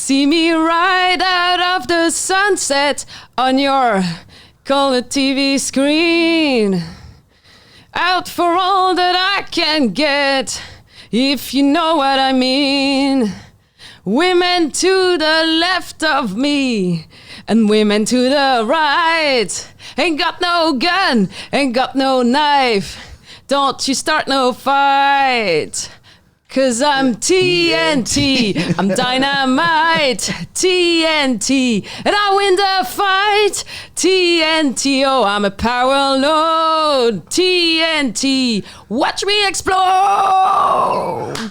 See me right out of the sunset on your color TV screen. Out for all that I can get, if you know what I mean. Women to the left of me and women to the right. Ain't got no gun, ain't got no knife. Don't you start no fight. 'Cause I'm TNT, I'm dynamite, TNT, and I win the fight. TNT, oh, I'm a power load. TNT, watch me explode.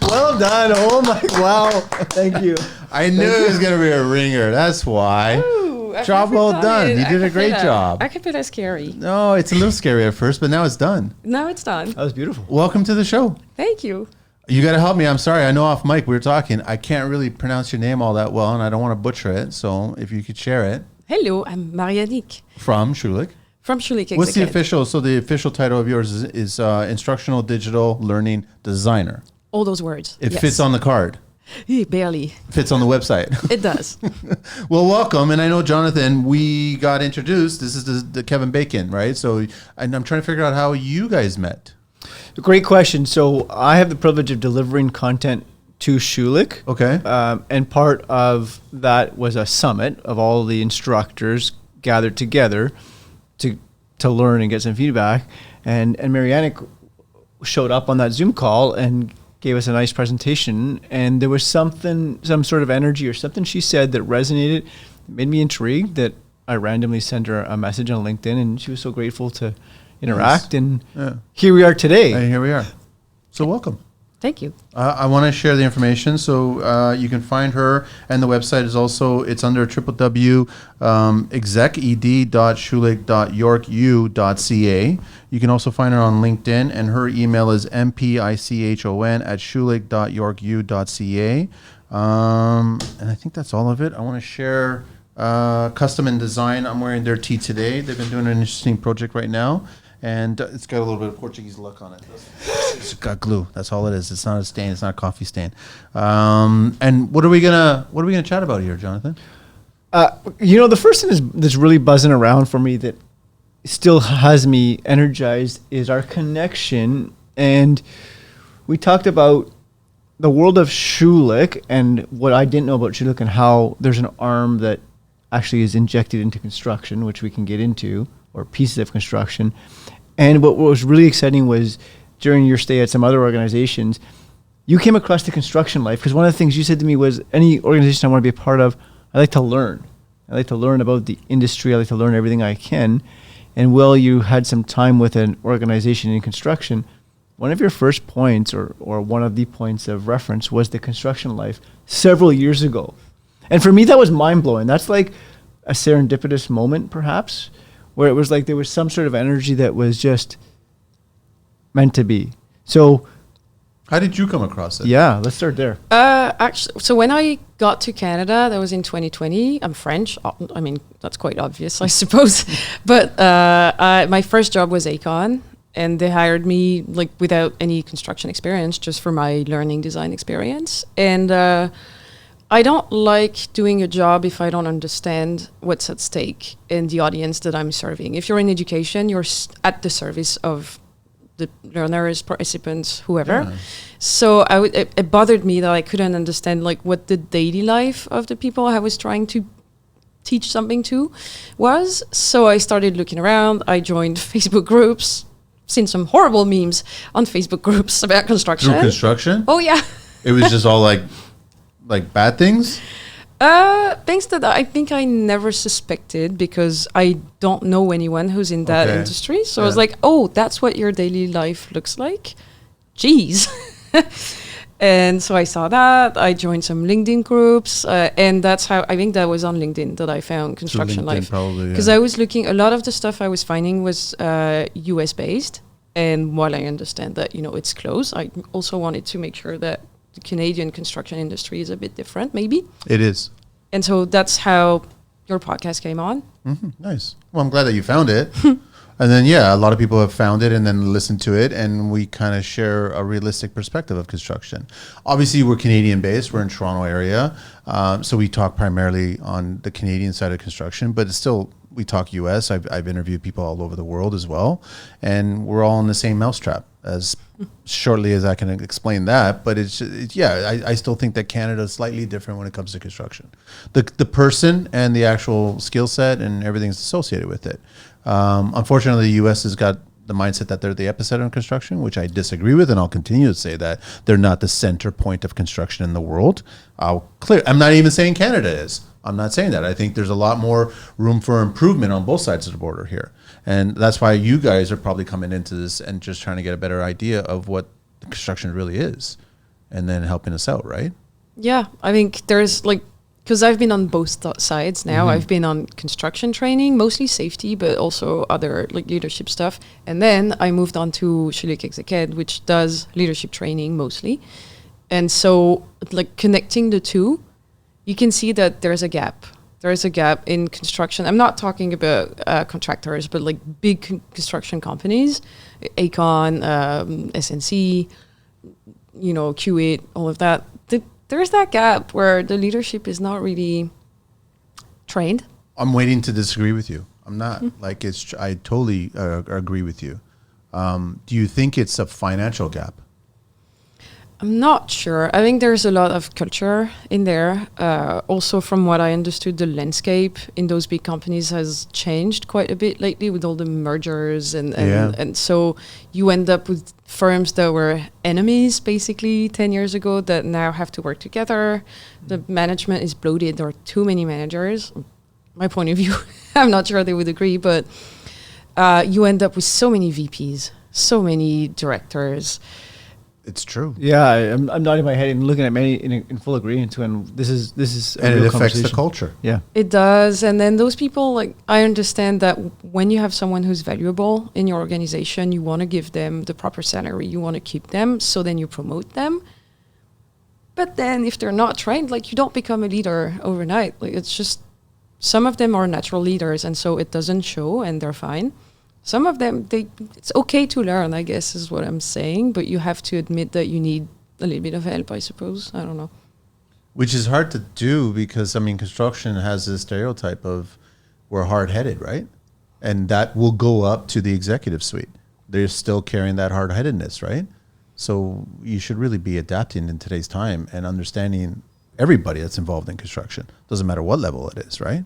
Well done. Oh my, wow. Thank you. I knew it was going to be a ringer. That's why. Ooh, Job well done. You did a great job. Acapella scary. No, it's a little scary at first, but now it's done. Now it's done. That was beautiful. Welcome to the show. Thank you. You got to help me. I'm sorry. I know off mic we were talking. I can't really pronounce your name all that well, and I don't want to butcher it. So if you could share it. Hello, I'm Marianick. From Schulich. From Schulich. What's the official? So the official title of yours is Instructional Digital Learning Designer. All those words. It fits on the card. Barely. Fits on the website. It does. Well, welcome. And I know, Jonathan, we got introduced. This is the Kevin Bacon, right? So and I'm trying to figure out how you guys met. Great question. So I have the privilege of delivering content to Schulich. Okay. And part of that was a summit of all the instructors gathered together to learn and get some feedback. And Marianick showed up on that Zoom call and gave us a nice presentation. And there was some sort of energy or something she said that resonated, made me intrigued, that I randomly sent her a message on LinkedIn, and she was so grateful to interact. Yes. And here we are today. And here we are. So welcome. Thank you. I want to share the information. So you can find her, and the website is also, it's under www.execed.schulich.yorku.ca. You can also find her on LinkedIn, and her email is mpichon@schulich.yorku.ca. And I think that's all of it. I want to share Custom and Design. I'm wearing their tee today. They've been doing an interesting project right now. And it's got a little bit of Portuguese look on it. It's got glue. That's all it is. It's not a stain. It's not a coffee stain. And what are we gonna chat about here, Jonathan? The first thing that's really buzzing around for me that still has me energized is our connection. And we talked about the world of Schulich and what I didn't know about Schulich and how there's an arm that actually is injected into construction, which we can get into, or pieces of construction. And what was really exciting was during your stay at some other organizations, you came across the construction life, because one of the things you said to me was, any organization I want to be a part of, I like to learn. I like to learn about the industry. I like to learn everything I can. And while you had some time with an organization in construction, one of your first points or one of the points of reference was the construction life several years ago. And for me, that was mind-blowing. That's like a serendipitous moment, perhaps, where it was like there was some sort of energy that was just meant to be. So how did you come across it? Yeah, let's start there. Actually, so when I got to Canada, that was in 2020. I'm French. I mean, that's quite obvious, I suppose. But my first job was Acon, and they hired me like without any construction experience, just for my learning design experience. And I don't like doing a job if I don't understand what's at stake in the audience that I'm serving. If you're in education, you're at the service of the learners, participants, whoever. Yeah. So it bothered me that I couldn't understand like what the daily life of the people I was trying to teach something to was. So I started looking around. I joined Facebook groups, seen some horrible memes on Facebook groups about construction. Through construction? Oh, yeah. It was just all like bad things? Things that I think I never suspected, because I don't know anyone who's in that industry. So I was like, oh, that's what your daily life looks like? Jeez. And so I saw that. I joined some LinkedIn groups. And that's how, I think that was on LinkedIn that I found construction life. Because I was looking, a lot of the stuff I was finding was US based. And while I understand that, it's close, I also wanted to make sure that the Canadian construction industry is a bit different, maybe. It is. And so that's how your podcast came on. Mm-hmm. Nice. Well, I'm glad that you found it. And then, yeah, a lot of people have found it and then listened to it, and we kind of share a realistic perspective of construction. Obviously, we're Canadian based. We're in Toronto area. So we talk primarily on the Canadian side of construction, but it's still, we talk US. I've interviewed people all over the world as well. And we're all in the same mousetrap, as shortly as I can explain that. But I still think that Canada is slightly different when it comes to construction. The person and the actual skill set and everything's associated with it. Unfortunately, the U.S. has got the mindset that they're the epicenter of construction, which I disagree with, and I'll continue to say that they're not the center point of construction in the world. I'm not even saying Canada is. I'm not saying that. I think there's a lot more room for improvement on both sides of the border here. And that's why you guys are probably coming into this and just trying to get a better idea of what construction really is and then helping us out, right? Yeah, I think there's because I've been on both sides now. I've been on construction training, mostly safety, but also other leadership stuff. And then I moved on to Schulich ExecEd, which does leadership training mostly. And so connecting the two, you can see that there's a gap. There is a gap in construction. I'm not talking about contractors, but big construction companies, Aecon, SNC, Q8, all of that. There's that gap where the leadership is not really trained. I'm waiting to disagree with you. I'm not I totally agree with you. Do you think it's a financial gap? I'm not sure. I think there's a lot of culture in there. Also, from what I understood, the landscape in those big companies has changed quite a bit lately with all the mergers. And so you end up with firms that were enemies basically 10 years ago that now have to work together. The management is bloated. There are too many managers. My point of view, I'm not sure they would agree, but you end up with so many VPs, so many directors. It's true. Yeah, I'm nodding my head and looking at many in full agreement. And this is and it affects the culture. Yeah, it does. And then those people, I understand that when you have someone who's valuable in your organization, you want to give them the proper salary. You want to keep them, so then you promote them. But then if they're not trained, you don't become a leader overnight. It's just some of them are natural leaders, and so it doesn't show, and they're fine. Some of them, it's okay to learn, I guess, is what I'm saying, but you have to admit that you need a little bit of help, I suppose. I don't know. Which is hard to do because, construction has this stereotype of we're hard-headed, right? And that will go up to the executive suite. They're still carrying that hard-headedness, right? So you should really be adapting in today's time and understanding everybody that's involved in construction. Doesn't matter what level it is, right?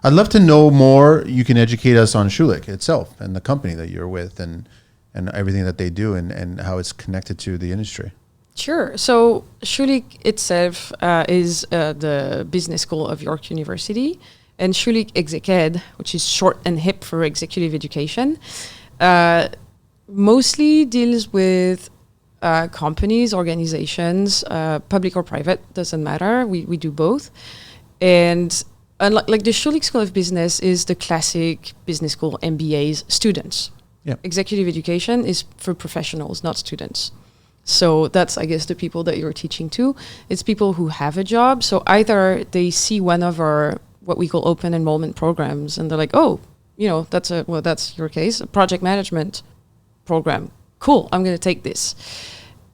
I'd love to know more. You can educate us on Schulich itself and the company that you're with and everything that they do and how it's connected to the industry. Sure. So Schulich itself is the business school of York University, and Schulich ExecEd, which is short and hip for executive education, mostly deals with companies, organizations, public or private, doesn't matter. We do both. And the Schulich School of Business is the classic business school MBA's students. Yep. Executive education is for professionals, not students. So that's, I guess, the people that you're teaching to. It's people who have a job. So either they see one of our, what we call open enrollment programs, and they're like, oh, that's your case, a project management program. Cool, I'm going to take this.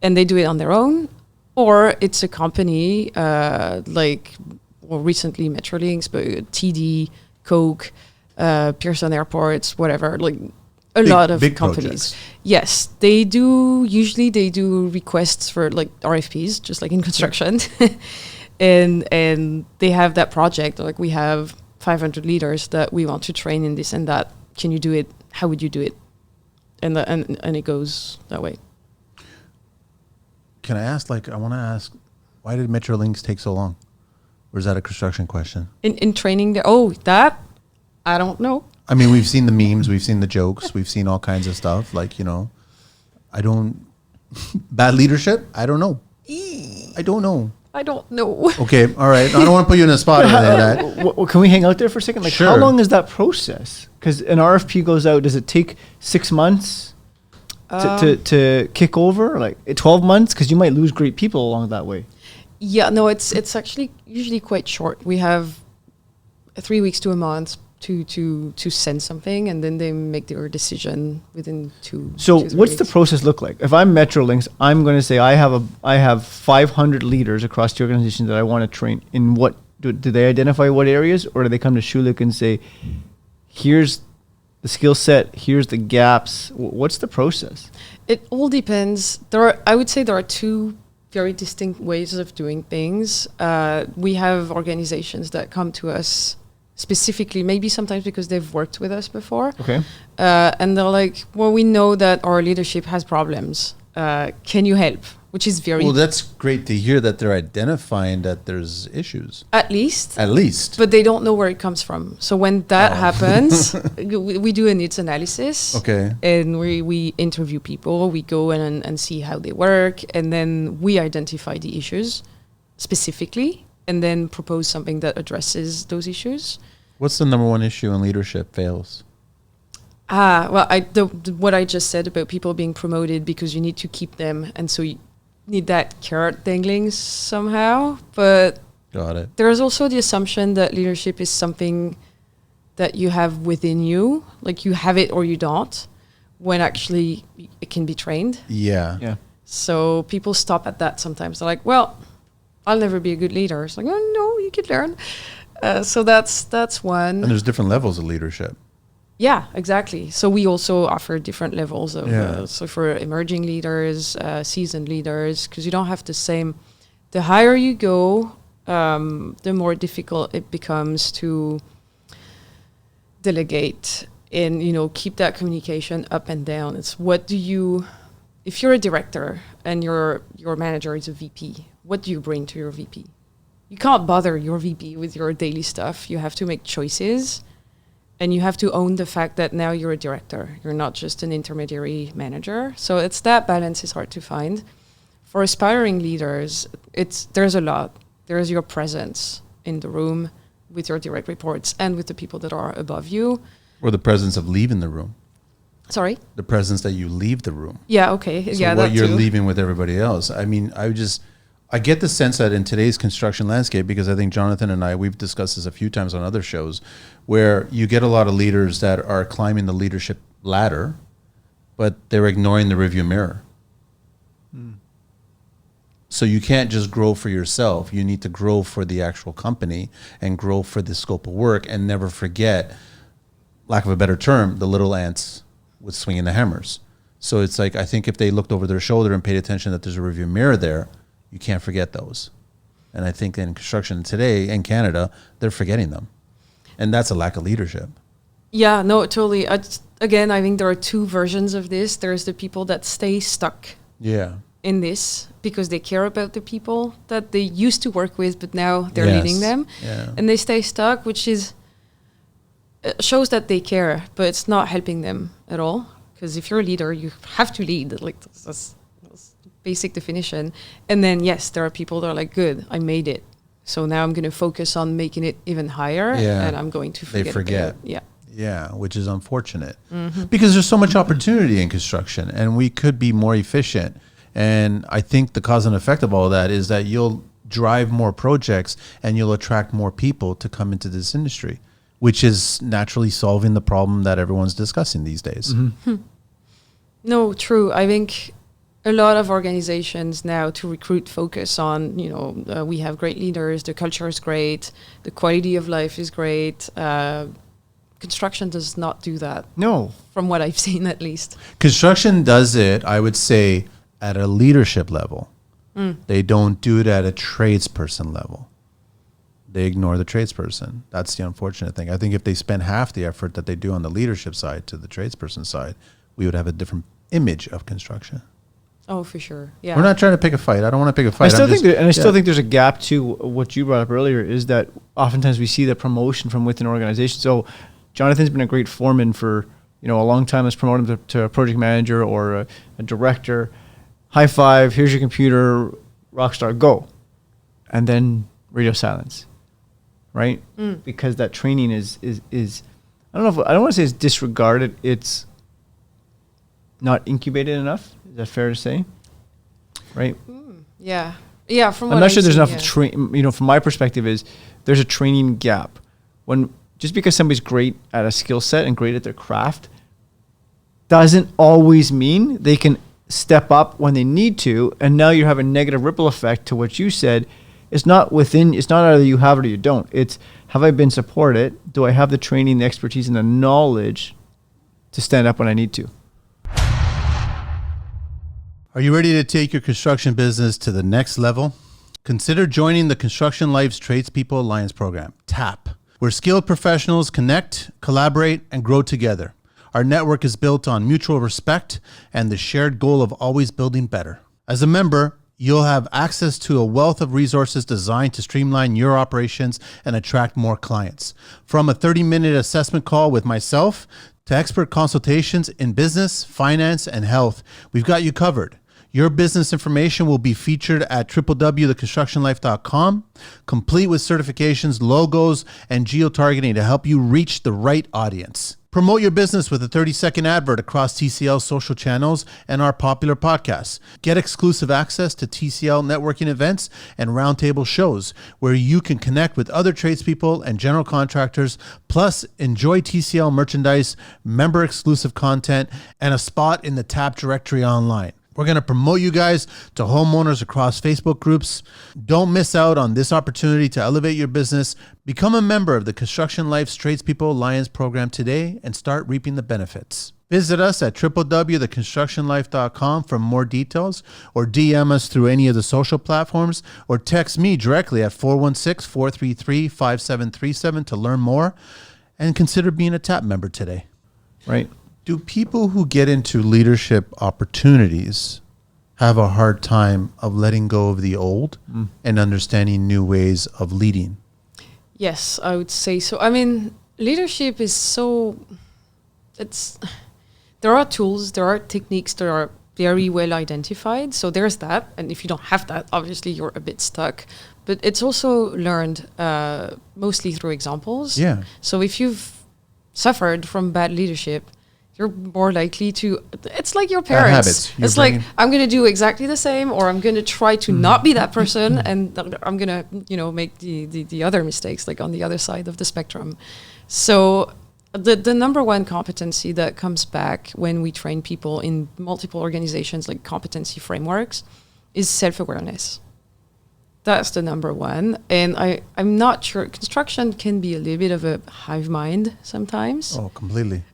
And they do it on their own. Or it's a company recently Metrolinx, but TD, Coke, Pearson Airports, whatever, a lot of big companies. Projects. Yes, usually they do requests for RFPs, just like in construction. and they have that project, we have 500 leaders that we want to train in this and that. Can you do it? How would you do it? And it goes that way. Can I ask, I want to ask, why did Metrolinx take so long? Or is that a construction question? In training there? That? I don't know. We've seen the memes, we've seen the jokes, we've seen all kinds of stuff. Bad leadership? I don't know. I don't know. Okay, all right. I don't want to put you in a spot. Can we hang out there for a second? Sure. How long is that process? Because an RFP goes out, does it take 6 months to kick over? 12 months? Because you might lose great people along that way. Yeah, no, it's actually usually quite short. We have 3 weeks to a month to send something, and then they make their decision within two. So 2-3 what's the weeks. process look like? If I'm Metrolinx, I'm going to say I have 500 leaders across the organization that I want to train. In what do they identify what areas, or do they come to Schulich and say, here's the skill set, here's the gaps? What's the process? It all depends. I would say there are two very distinct ways of doing things. We have organizations that come to us specifically, maybe sometimes because they've worked with us before. Okay. And they're like, well, we know that our leadership has problems. Can you help? Which is very... Well, that's great to hear that they're identifying that there's issues. At least. But they don't know where it comes from. So when that happens, we do a needs analysis. Okay. And we interview people. We go in and see how they work. And then we identify the issues specifically and then propose something that addresses those issues. What's the number one issue in leadership fails? Well, what I just said about people being promoted because you need to keep them. And so you need that carrot dangling somehow. But Got it. there's also the assumption that leadership is something that you have within you, like you have it or you don't, when actually it can be trained. Yeah. Yeah. So people stop at that sometimes. They're like, well, I'll never be a good leader. It's like, oh, no, you could learn. So that's one. And there's different levels of leadership. Yeah, exactly. So we also offer different levels of, so for emerging leaders, seasoned leaders, because you don't have the same, the higher you go, the more difficult it becomes to delegate and, keep that communication up and down. It's if you're a director and your manager is a VP, what do you bring to your VP? You can't bother your VP with your daily stuff. You have to make choices. And you have to own the fact that now you're a director. You're not just an intermediary manager. So it's that balance is hard to find. For aspiring leaders, there's a lot. There's your presence in the room with your direct reports and with the people that are above you. Or the presence of leaving the room. Sorry? The presence that you leave the room. Yeah, okay. So yeah, what that you're too. leaving with everybody else. I mean, I get the sense that in today's construction landscape, because I think Jonathan and we've discussed this a few times on other shows, where you get a lot of leaders that are climbing the leadership ladder, but they're ignoring the review mirror. So you can't just grow for yourself. You need to grow for the actual company and grow for the scope of work and never forget, lack of a better term, the little ants with swinging the hammers. So it's like, I think if they looked over their shoulder and paid attention that there's a review mirror there, you can't forget those. And I think in construction today in Canada, they're forgetting them. And that's a lack of leadership. Yeah, no, totally. Again, I think there are two versions of this. There's the people that stay stuck in this because they care about the people that they used to work with, but now they're leading them. Yeah. And they stay stuck, which shows that they care, but it's not helping them at all. Because if you're a leader, you have to lead. Like that's basic definition. And then, yes, there are people that are like, good, I made it. So now I'm going to focus on making it even higher. And I'm going to forget. They forget. Yeah, which is unfortunate. Because there's so much opportunity in construction and we could be more efficient. And I think the cause and effect of all of that is that you'll drive more projects and you'll attract more people to come into this industry, which is naturally solving the problem that everyone's discussing these days. No, true. I think a lot of organizations now to recruit focus on, we have great leaders, the culture is great, the quality of life is great. Construction does not do that. No. From what I've seen, at least. Construction does it, I would say, at a leadership level. They don't do it at a tradesperson level. They ignore the tradesperson. That's the unfortunate thing. I think if they spend half the effort that they do on the leadership side to the tradesperson side, we would have a different image of construction. Oh, for sure. Yeah. We're not trying to pick a fight. I don't want to pick a fight. I still think there's a gap to what you brought up earlier, is that oftentimes we see the promotion from within an organization. So Jonathan's been a great foreman for, a long time. Let's promote him to a project manager or a director. High five, here's your computer, rockstar, go. And then radio silence, right? Because that training is I don't want to say it's disregarded. It's not incubated enough. Is that fair to say? Right? Yeah. Yeah. I'm not sure there's enough from my perspective is there's a training gap. When just because somebody's great at a skill set and great at their craft doesn't always mean they can step up when they need to. And now you have a negative ripple effect to what you said. It's not either you have it or you don't. It's, have I been supported? Do I have the training, the expertise, and the knowledge to stand up when I need to? Are you ready to take your construction business to the next level? Consider joining the Construction Life's Tradespeople Alliance program, T.A.P, where skilled professionals connect, collaborate, and grow together. Our network is built on mutual respect and the shared goal of always building better. As a member, you'll have access to a wealth of resources designed to streamline your operations and attract more clients. From a 30-minute assessment call with myself to expert consultations in business, finance, and health, we've got you covered. Your business information will be featured at www.theconstructionlife.com, complete with certifications, logos, and geo-targeting to help you reach the right audience. Promote your business with a 30-second advert across TCL's social channels and our popular podcasts. Get exclusive access to TCL networking events and roundtable shows where you can connect with other tradespeople and general contractors, plus enjoy TCL merchandise, member-exclusive content, and a spot in the T.A.P directory online. We're going to promote you guys to homeowners across Facebook groups. Don't miss out on this opportunity to elevate your business. Become a member of the Construction Life's Tradespeople Alliance program today and start reaping the benefits. Visit us at www.theconstructionlife.com for more details, or DM us through any of the social platforms, or text me directly at 416-433-5737 to learn more, and consider being a T.A.P member today. Right. Do people who get into leadership opportunities have a hard time of letting go of the old and understanding new ways of leading? Yes, I would say so. I mean, leadership is there are tools, there are techniques that are very well identified. So there's that. And if you don't have that, obviously you're a bit stuck. But it's also learned mostly through examples. Yeah. So if you've suffered from bad leadership, you're more likely to, it's like your parents. It's like, I'm going to do exactly the same, or I'm going to try to not be that person, and I'm going to, make the other mistakes, like on the other side of the spectrum. So the number one competency that comes back when we train people in multiple organizations, like competency frameworks, is self-awareness. That's the number one. And I'm not sure. Construction can be a little bit of a hive mind sometimes. Oh, completely.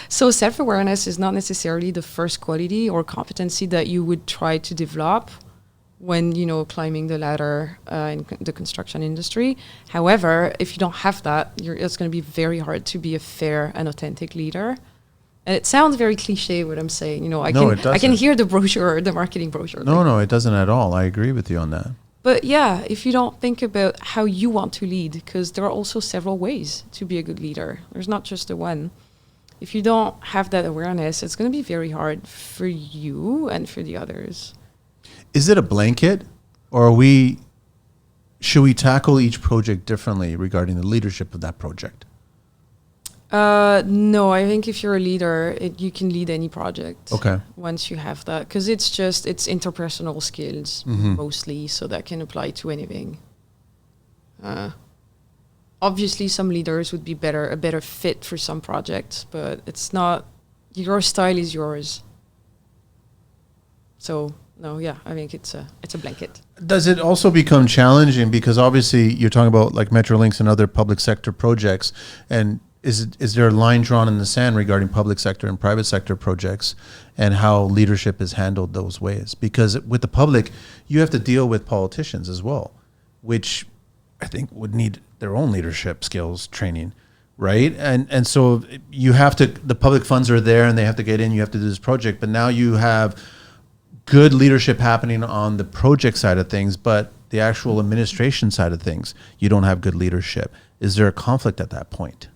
So self-awareness is not necessarily the first quality or competency that you would try to develop when, climbing the ladder in the construction industry. However, if you don't have that, it's going to be very hard to be a fair and authentic leader. And it sounds very cliche what I'm saying. I can hear the brochure, the marketing brochure. No, it doesn't at all. I agree with you on that. But yeah, if you don't think about how you want to lead, because there are also several ways to be a good leader. There's not just the one. If you don't have that awareness, it's going to be very hard for you and for the others. Is it a blanket, or should we tackle each project differently regarding the leadership of that project? No, I think if you're a leader, you can lead any project. Okay. Once you have that, because it's interpersonal skills mostly, so that can apply to anything. Obviously, some leaders would be a better fit for some projects, but it's not. Your style is yours. So no, yeah, I think it's a blanket. Does it also become challenging because obviously you're talking about like Metrolinx and other public sector projects, and is there a line drawn in the sand regarding public sector and private sector projects and how leadership is handled those ways? Because with the public, you have to deal with politicians as well, which I think would need their own leadership skills training, right? And so you have to, the public funds are there and they have to get in, you have to do this project, but now you have good leadership happening on the project side of things, but the actual administration side of things, you don't have good leadership. Is there a conflict at that point?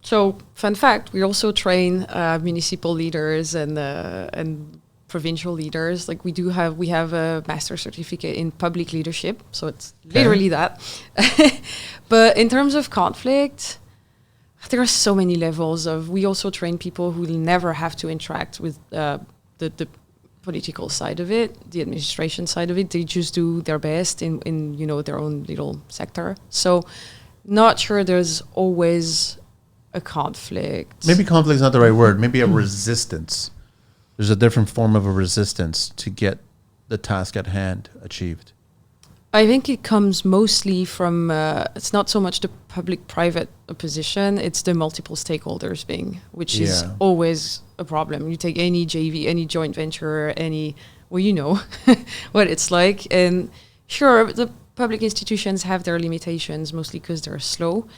So, fun fact: we also train municipal leaders and provincial leaders. Like we have a master certificate in public leadership, so it's literally that. But in terms of conflict, there are so many levels of. We also train people who will never have to interact with the political side of it, the administration side of it. They just do their best in their own little sector. So not sure there's always a conflict. Maybe conflict is not the right word. Maybe a resistance. There's a different form of a resistance to get the task at hand achieved. I think it comes mostly from, it's not so much the public-private opposition, it's the multiple stakeholders thing, which is always a problem. You take any JV, any joint venture, well, you know what it's like. And sure, the public institutions have their limitations, mostly because they're slow.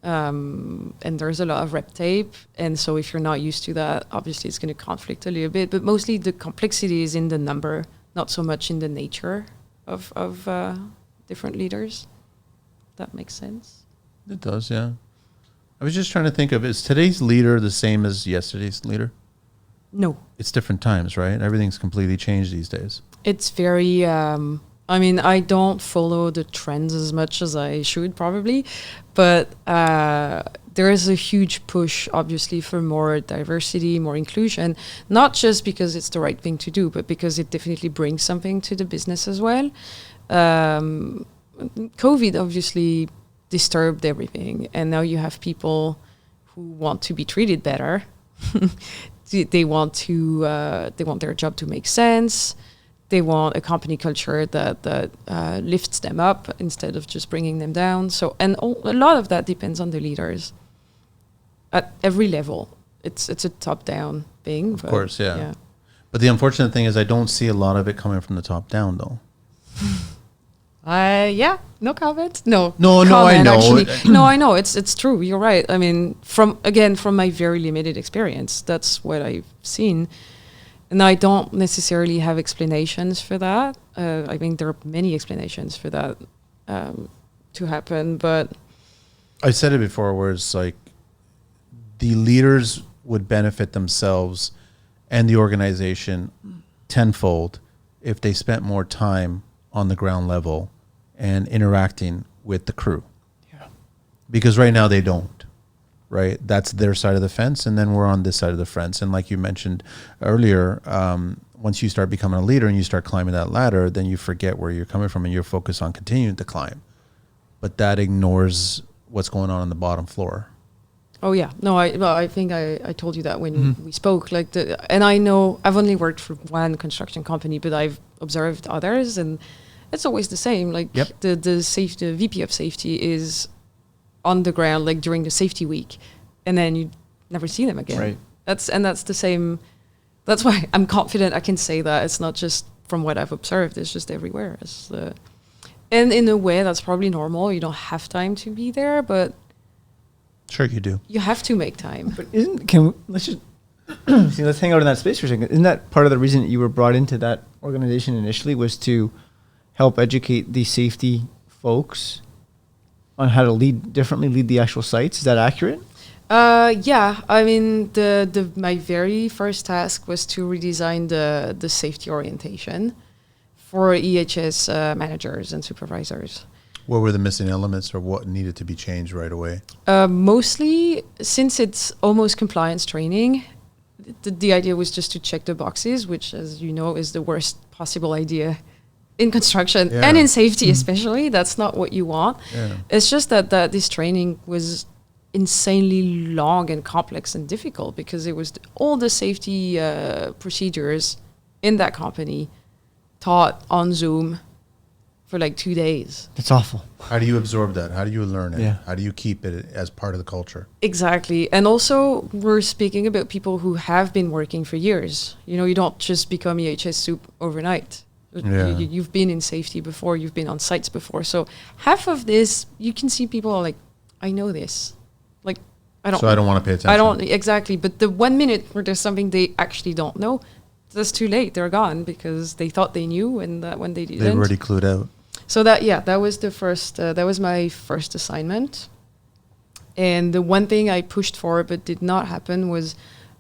And there's a lot of red tape. And so if you're not used to that, obviously it's going to conflict a little bit. But mostly the complexity is in the number, not so much in the nature of different leaders. That makes sense. It does, yeah. I was just trying to think of, is today's leader the same as yesterday's leader? No. It's different times, right? Everything's completely changed these days. It's very, I don't follow the trends as much as I should probably, but there is a huge push, obviously, for more diversity, more inclusion, not just because it's the right thing to do, but because it definitely brings something to the business as well. COVID obviously disturbed everything, and now you have people who want to be treated better. They want their job to make sense. They want a company culture that lifts them up instead of just bringing them down. So, and a lot of that depends on the leaders at every level. It's a top-down thing. Of course, yeah. But the unfortunate thing is I don't see a lot of it coming from the top down, though. No comment. No, comment, I know. Actually. No, I know. It's true. You're right. I mean, from my very limited experience, that's what I've seen. And I don't necessarily have explanations for that. I think there are many explanations for that to happen, but... I said it before, where it's like the leaders would benefit themselves and the organization tenfold if they spent more time on the ground level and interacting with the crew. Yeah. Because right now they don't. Right, that's their side of the fence, and then we're on this side of the fence. And like you mentioned earlier, once you start becoming a leader and you start climbing that ladder, then you forget where you're coming from and you're focused on continuing to climb. But that ignores what's going on the bottom floor. Oh yeah, no, I think I told you that when we spoke. And I know I've only worked for one construction company, but I've observed others, and it's always the same. The VP of safety is on the ground during the safety week, and then you never see them again. Right. That's the same. That's why I'm confident I can say that it's not just from what I've observed. It's just everywhere. And in a way, that's probably normal. You don't have time to be there, but sure you do. You have to make time. But let's hang out in that space for a second. Isn't that part of the reason that you were brought into that organization initially, was to help educate the safety folks on how to lead the actual sites? Is that accurate? Yeah. I mean, my very first task was to redesign the safety orientation for EHS managers and supervisors. What were the missing elements, or what needed to be changed right away? Mostly, since it's almost compliance training, the idea was just to check the boxes, which, as you know, is the worst possible idea in construction and in safety especially. That's not what you want. Yeah. It's just that this training was insanely long and complex and difficult, because it was all the safety procedures in that company taught on Zoom for 2 days. That's awful. How do you absorb that? How do you learn it? Yeah. How do you keep it as part of the culture? Exactly. And also, we're speaking about people who have been working for years. You don't just become EHS soup overnight. Yeah. You've been in safety before, you've been on sites before. So half of this, you can see people are I know this. I don't want to pay attention. Exactly. But the 1 minute where there's something they actually don't know, that's too late. They're gone, because they thought they knew, and that when they didn't. They've already clued out. So that was the first, that was my first assignment. And the one thing I pushed for but did not happen was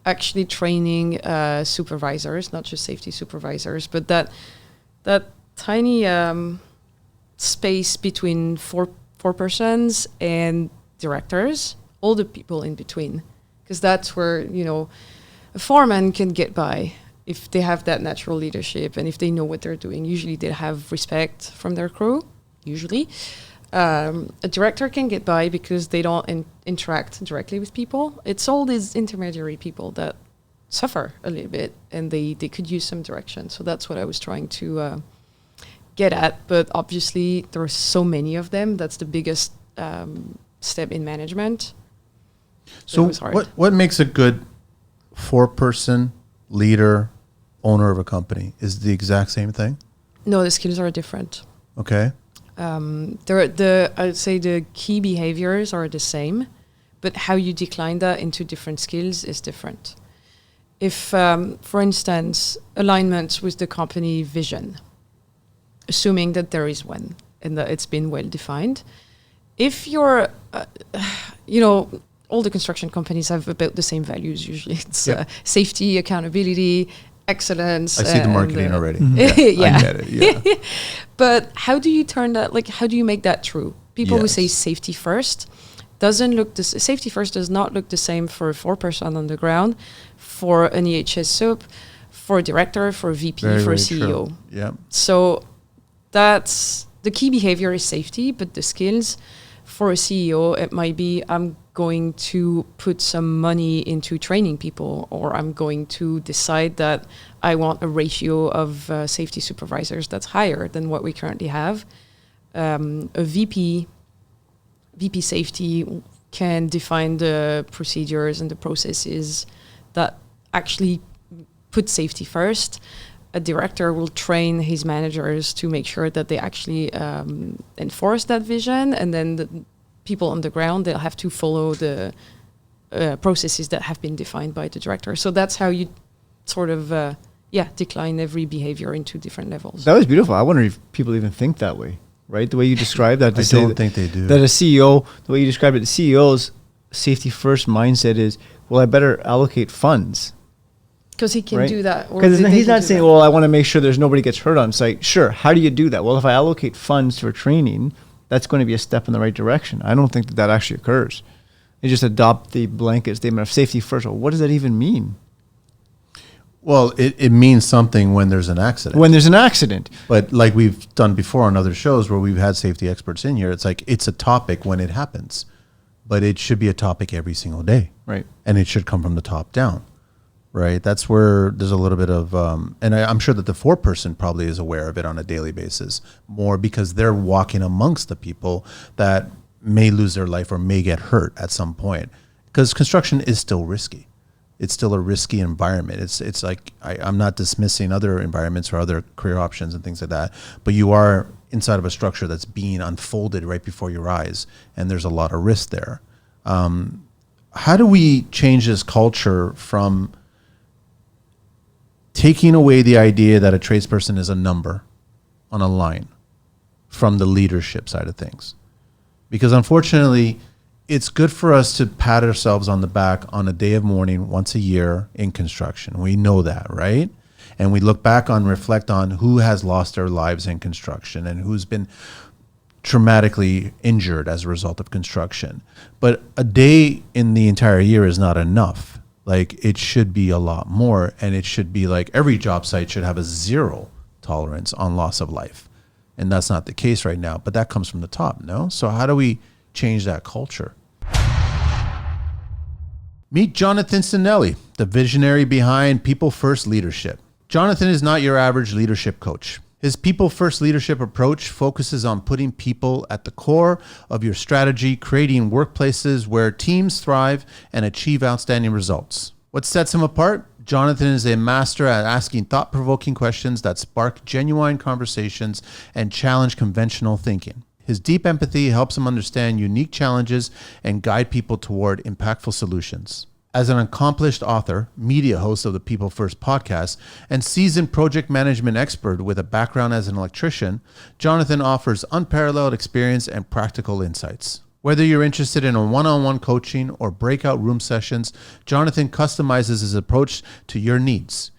actually training supervisors, not just safety supervisors, but that tiny space between four persons and directors, all the people in between, because that's where a foreman can get by if they have that natural leadership and if they know what they're doing. Usually they have respect from their crew, usually. A director can get by because they don't interact directly with people. It's all these intermediary people that suffer a little bit, and they could use some direction. So that's what I was trying to get at. But obviously, there are so many of them. That's the biggest step in management. So what makes a good 4-person leader, owner of a company? Is it the exact same thing? No, the skills are different. Okay. I'd say the key behaviors are the same, but how you decline that into different skills is different. If, for instance, alignment with the company vision, assuming that there is one and that it's been well defined, if you're, all the construction companies have about the same values usually. It's safety, accountability, excellence. I see the marketing already. Yeah. I get it. Yeah. But how do you turn that? Like, how do you make that true? People who say safety first safety first does not look the same for a 4-person on the ground, for an EHS SOAP, for a director, for a VP, for a CEO. True. Yeah. So that's the key behavior is safety, but the skills for a CEO, it might be I'm going to put some money into training people, or I'm going to decide that I want a ratio of safety supervisors that's higher than what we currently have. A VP safety can define the procedures and the processes that actually put safety first. A director will train his managers to make sure that they actually enforce that vision, and then the people on the ground, they'll have to follow the processes that have been defined by the director. So that's how you sort of, decline every behavior into different levels. That was beautiful. I wonder if people even think that way, right? The way you described that. I don't think they do. That a CEO, the way you described it, the CEO's safety first mindset is, well, I better allocate funds. Because he can do that. Because he's not saying, well, I want to make sure there's nobody gets hurt on site. Sure. How do you do that? Well, if I allocate funds for training, that's going to be a step in the right direction. I don't think that actually occurs. They just adopt the blanket statement of safety first. Well, what does that even mean? Well, it means something when there's an accident. When there's an accident. But like we've done before on other shows where we've had safety experts in here, it's like it's a topic when it happens. But it should be a topic every single day. Right. And it should come from the top down. Right. That's where there's a little bit of, and I'm sure that the 4-person probably is aware of it on a daily basis more because they're walking amongst the people that may lose their life or may get hurt at some point. Because construction is still risky. It's still a risky environment. It's like, I'm not dismissing other environments or other career options and things like that, but you are inside of a structure that's being unfolded right before your eyes, and there's a lot of risk there. How do we change this culture from taking away the idea that a tradesperson is a number on a line from the leadership side of things? Because unfortunately, it's good for us to pat ourselves on the back on a day of mourning once a year in construction. We know that, right? And we look back on, reflect on who has lost their lives in construction and who's been traumatically injured as a result of construction. But a day in the entire year is not enough. Like, it should be a lot more, and it should be like every job site should have a 0 tolerance on loss of life. And that's not the case right now, but that comes from the top, no? So how do we change that culture? Meet Jonathan Cinelli, the visionary behind People First Leadership. Jonathan is not your average leadership coach. His People First Leadership approach focuses on putting people at the core of your strategy, creating workplaces where teams thrive and achieve outstanding results. What sets him apart? Jonathan is a master at asking thought-provoking questions that spark genuine conversations and challenge conventional thinking. His deep empathy helps him understand unique challenges and guide people toward impactful solutions. As an accomplished author, media host of the People First podcast, and seasoned project management expert with a background as an electrician, Jonathan offers unparalleled experience and practical insights. Whether you're interested in a one-on-one coaching or breakout room sessions, Jonathan customizes his approach to your needs.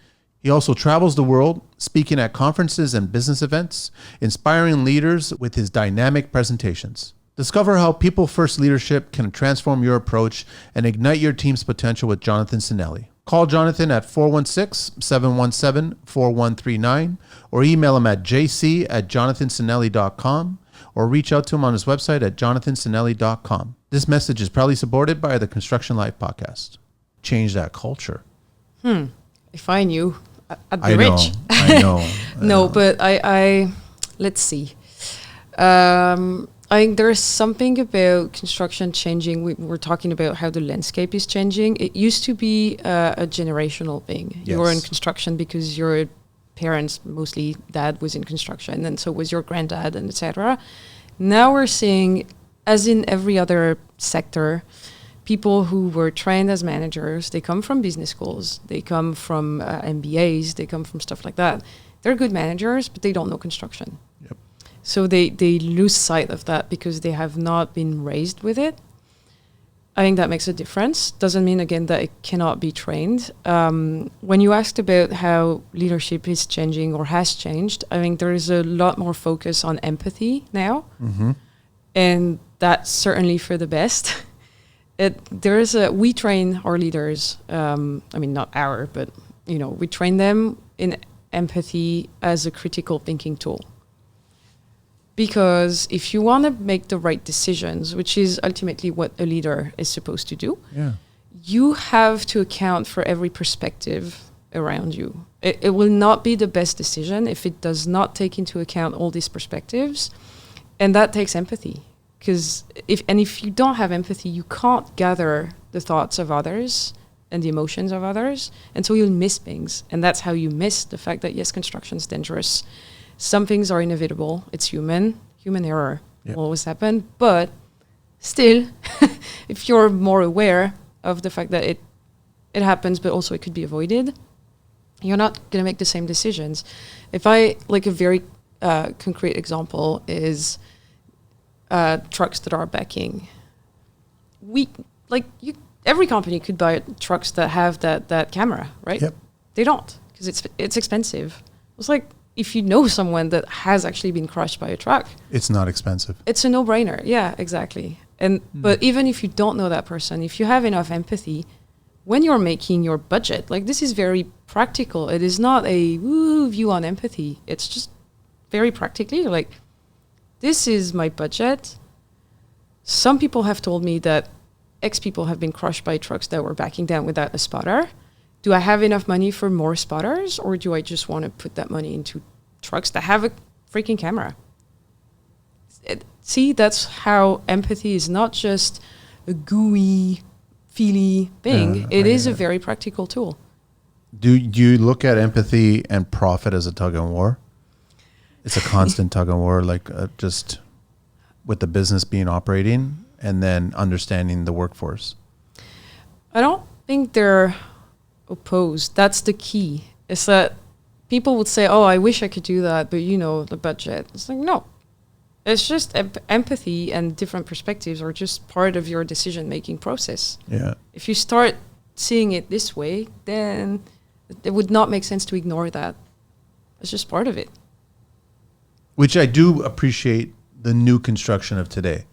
He also travels the world, speaking at conferences and business events, inspiring leaders with his dynamic presentations. Discover how People First Leadership can transform your approach and ignite your team's potential with Jonathan Cinelli. Call Jonathan at 416-717-4139 or email him at jc@jonathancinelli.com. or reach out to him on his website at jonathancinelli.com. This message is proudly supported by the Construction Life podcast. Change that culture. If I knew, I'd be I know, rich. I know. No, but I let's see. I think there is something about construction changing. We're talking about how the landscape is changing. It used to be a generational thing. You were in Yes. construction because your parents, mostly dad, was in construction, and so was your granddad, and etc. Now we're seeing, as in every other sector, people who were trained as managers. They come from business schools. They come from MBAs. They come from stuff like that. They're good managers, but they don't know construction. Yep. So they lose sight of that because they have not been raised with it. I think that makes a difference. Doesn't mean, again, that it cannot be trained. When you asked about how leadership is changing or has changed, I think there is a lot more focus on empathy now. And that's certainly for the best. We train our leaders, not our, but, we train them in empathy as a critical thinking tool. Because if you want to make the right decisions, which is ultimately what a leader is supposed to do, you have to account for every perspective around you. It will not be the best decision if it does not take into account all these perspectives. And that takes empathy. Because if you don't have empathy, you can't gather the thoughts of others and the emotions of others. And so you'll miss things. And that's how you miss the fact that, yes, construction is dangerous. Some things are inevitable. It's human. Human error will always happen. But still, if you're more aware of the fact that it happens, but also it could be avoided, you're not going to make the same decisions. A very concrete example is trucks that are backing. Every company could buy trucks that have that camera, right? Yep. They don't, because it's expensive. It's like, if you know someone that has actually been crushed by a truck, It's not expensive. it's a no-brainer. Yeah, exactly. But even if you don't know that person, if you have enough empathy, when you're making your budget, this is very practical. It is not a woo view on empathy. It's just very practically this is my budget. Some people have told me that X people have been crushed by trucks that were backing down without a spotter. Do I have enough money for more spotters, or do I just want to put that money into trucks that have a freaking camera? See, that's how empathy is not just a gooey, feely thing. It is a very practical tool. Do you look at empathy and profit as a tug of war? It's a constant tug of war, just with the business being operating and then understanding the workforce. I don't think they're opposed. That's the key. It's that people would say, oh, I wish I could do that, but the budget. It's like, no. It's just empathy and different perspectives are just part of your decision-making process. Yeah. If you start seeing it this way, then it would not make sense to ignore that. It's just part of it. Which I do appreciate the new construction of today,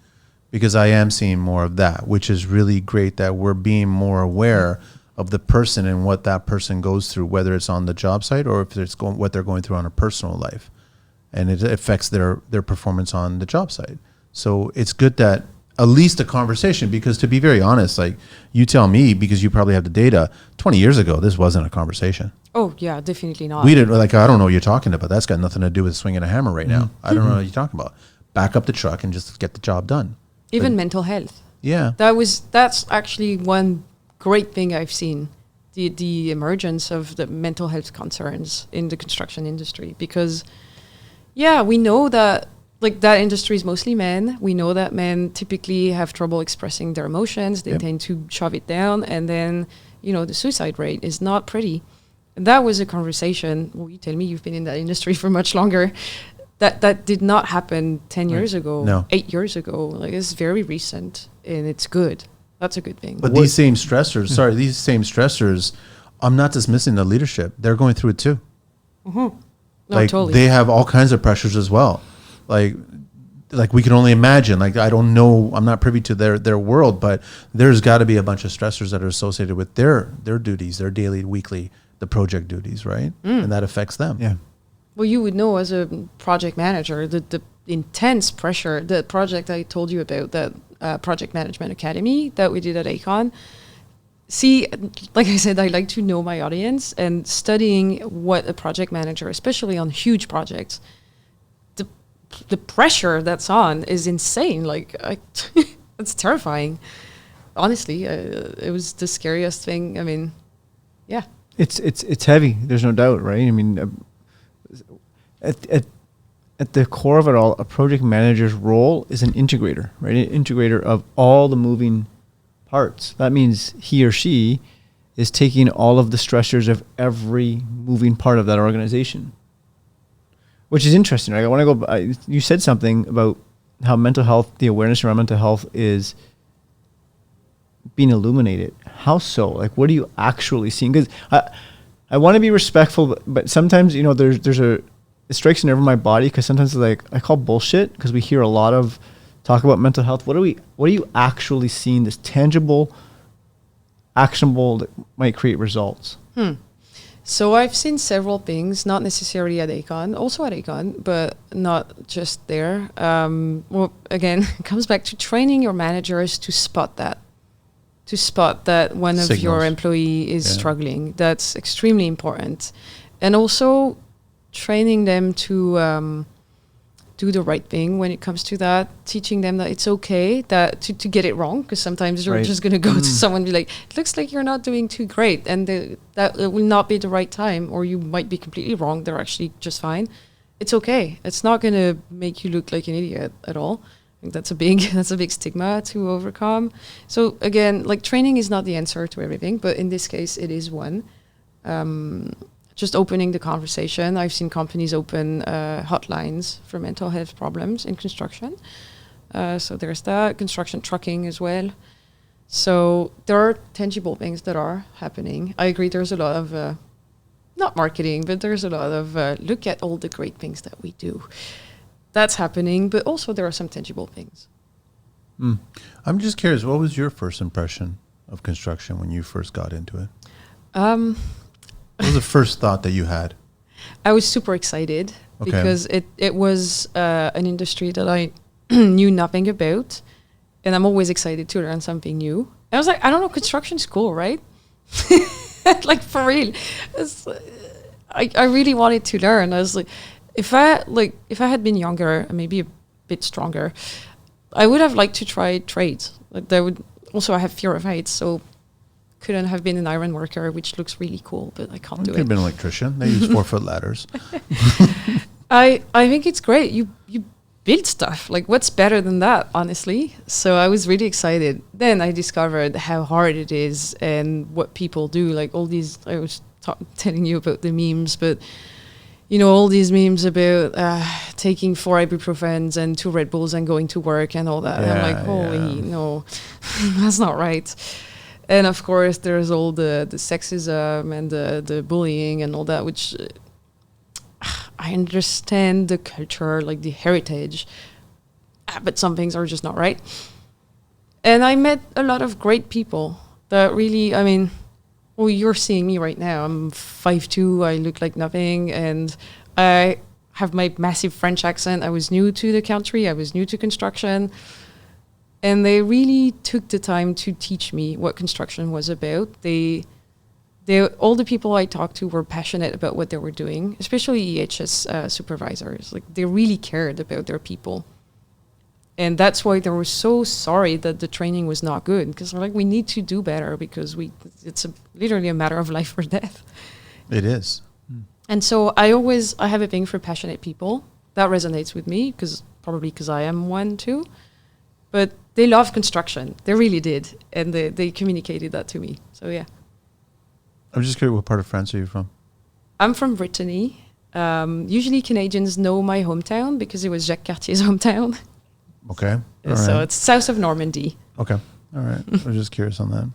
because I am seeing more of that, which is really great that we're being more aware of the person and what that person goes through, whether it's on the job site or if it's what they're going through on a personal life, and it affects their performance on the job site. So it's good that at least a conversation, because to be very honest, you tell me, because you probably have the data, 20 years ago, this wasn't a conversation. Oh, yeah, definitely not. We didn't, I don't know what you're talking about. That's got nothing to do with swinging a hammer right now. I don't know what you're talking about. Back up the truck and just get the job done. Even mental health. Yeah. That's actually one great thing I've seen, the emergence of the mental health concerns in the construction industry. Because, we know that that industry is mostly men. We know that men typically have trouble expressing their emotions. They tend to shove it down. And then, the suicide rate is not pretty. And that was a conversation. Well, you tell me you've been in that industry for much longer. That did not happen 10 years ago, No. 8 years ago. It's very recent, and it's good. That's a good thing. But these same stressors, I'm not dismissing the leadership. They're going through it too. No, totally. They have all kinds of pressures as well. Like we can only imagine. I don't know. I'm not privy to their world, but there's got to be a bunch of stressors that are associated with their duties, their daily, weekly, the project duties, right? And that affects them. Yeah. well, you would know as a project manager, the intense pressure, the project I told you about, that Project Management Academy that we did at Acon. See, like I said, I like to know my audience, and studying what a project manager, especially on huge projects, the pressure that's on is insane. Like, it's terrifying. Honestly, it was the scariest thing. I mean, yeah. It's heavy. There's no doubt, right? I mean, at the core of it all, a project manager's role is an integrator, right? An integrator of all the moving parts. That means he or she is taking all of the stressors of every moving part of that organization, which is interesting, right? I want to go. You said something about how mental health, the awareness around mental health, is being illuminated. How so? Like, what are you actually seeing? Because I want to be respectful, but sometimes, you know, there's it strikes a nerve in my body, because sometimes, like, I call bullshit, because we hear a lot of talk about mental health. What are you actually seeing, this tangible, actionable, that might create results? So I've seen several things, not necessarily at Acon, also at Acon, but not just there. Well, again, it comes back to training your managers to spot that. To spot that one Signals. of your employee is struggling. That's extremely important. And also training them to do the right thing when it comes to that, teaching them that it's okay that to get it wrong, because sometimes you're just going to go to someone and be like, it looks like you're not doing too great, and that it will not be the right time, or you might be completely wrong, they're actually just fine. It's okay. It's not going to make you look like an idiot at all. I think that's a big stigma to overcome. So again, like, training is not the answer to everything, but in this case it is one. Just opening the conversation. I've seen companies open hotlines for mental health problems in construction. So there's that. Construction trucking as well. So there are tangible things that are happening. I agree, there's a lot of, not marketing, but there's a lot of look at all the great things that we do. That's happening, but also there are some tangible things. I'm just curious, what was your first impression of construction when you first got into it? What was the first thought that you had? I was super excited because it was an industry that I knew nothing about, and I'm always excited to learn something new. And I was like, I don't know, construction's cool, right? Like, for real. I really wanted to learn. I was like, if I had been younger and maybe a bit stronger, I would have liked to try trades. Like, that would also, I have fear of heights, so couldn't have been an iron worker, which looks really cool, but I can't do it. Could have been an electrician. They use 4-foot ladders. I think it's great. You build stuff. Like, what's better than that, honestly? So I was really excited. Then I discovered how hard it is and what people do. Like, all these, I was telling you about the memes, but you know, all these memes about taking 4 ibuprofens and 2 Red Bulls and going to work and all that. And I'm like, holy, no, that's not right. And of course, there's all the sexism and the bullying and all that, which I understand the culture, like the heritage, but some things are just not right. And I met a lot of great people that really, I mean, well, you're seeing me right now. I'm 5'2", I look like nothing, and I have my massive French accent. I was new to the country, I was new to construction. And they really took the time to teach me what construction was about. All the people I talked to were passionate about what they were doing, especially EHS supervisors. Like, they really cared about their people. And that's why they were so sorry that the training was not good, because they're like, we need to do better, because it's literally a matter of life or death. It is. And so I have a thing for passionate people. That resonates with me, probably because I am one too. But they love construction. They really did. And they communicated that to me. So, yeah. I'm just curious, what part of France are you from? I'm from Brittany. Usually Canadians know my hometown because it was Jacques Cartier's hometown. Okay. So it's south of Normandy. Okay. All right. I was just curious on that.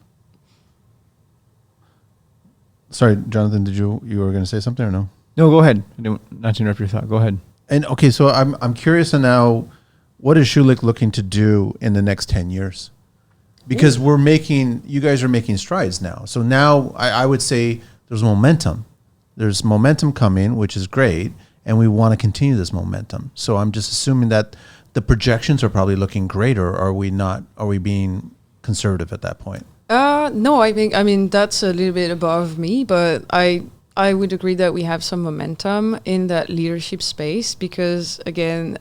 Sorry, Jonathan, you were going to say something or no? No, go ahead. Not to interrupt your thought. Go ahead. And okay, so I'm curious to now, what is Schulich looking to do in the next 10 years? Because you guys are making strides now. So now I would say there's momentum. There's momentum coming, which is great. and we want to continue this momentum. So I'm just assuming that the projections are probably looking great, or are we not? Are we being conservative at that point? No, I mean, that's a little bit above me, but I would agree that we have some momentum in that leadership space because, again,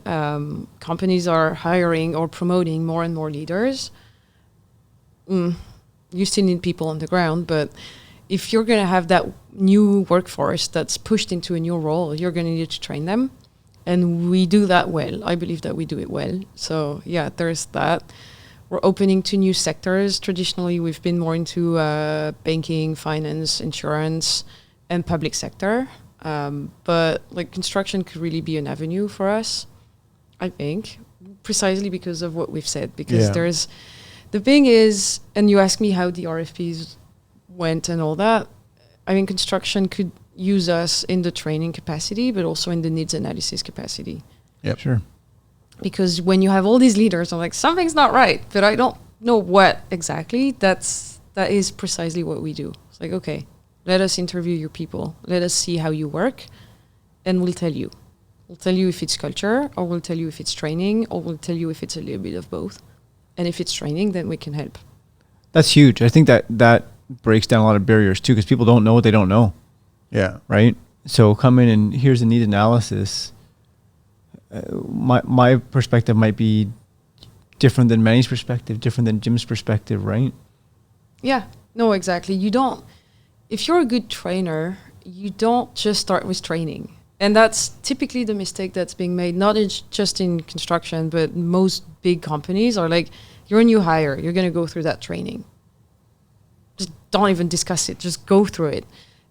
companies are hiring or promoting more and more leaders. You still need people on the ground, but if you're going to have that new workforce that's pushed into a new role, you're going to need to train them. And we do that well. I believe that we do it well. So, yeah, there's that. We're opening to new sectors. Traditionally, we've been more into banking, finance, insurance, and public sector. But like construction could really be an avenue for us, I think, precisely because of what we've said. Because there's, the thing is, and you ask me how the RFPs went and all that, I mean, construction could use us in the training capacity, but also in the needs analysis capacity. Yep. Sure. Because when you have all these leaders, I'm like, something's not right, but I don't know what exactly. That is precisely what we do. It's like, okay, let us interview your people. Let us see how you work, and we'll tell you. We'll tell you if it's culture, or we'll tell you if it's training, or we'll tell you if it's a little bit of both. And if it's training, then we can help. That's huge. I think that breaks down a lot of barriers too, because people don't know what they don't know. Yeah. Right. So come in and here's a need analysis. My perspective might be different than Manny's perspective, different than Jim's perspective, right? Yeah. No, exactly. If you're a good trainer, you don't just start with training. And that's typically the mistake that's being made, not just in construction, but most big companies are like, you're a new hire, you're going to go through that training. Just don't even discuss it. Just go through it.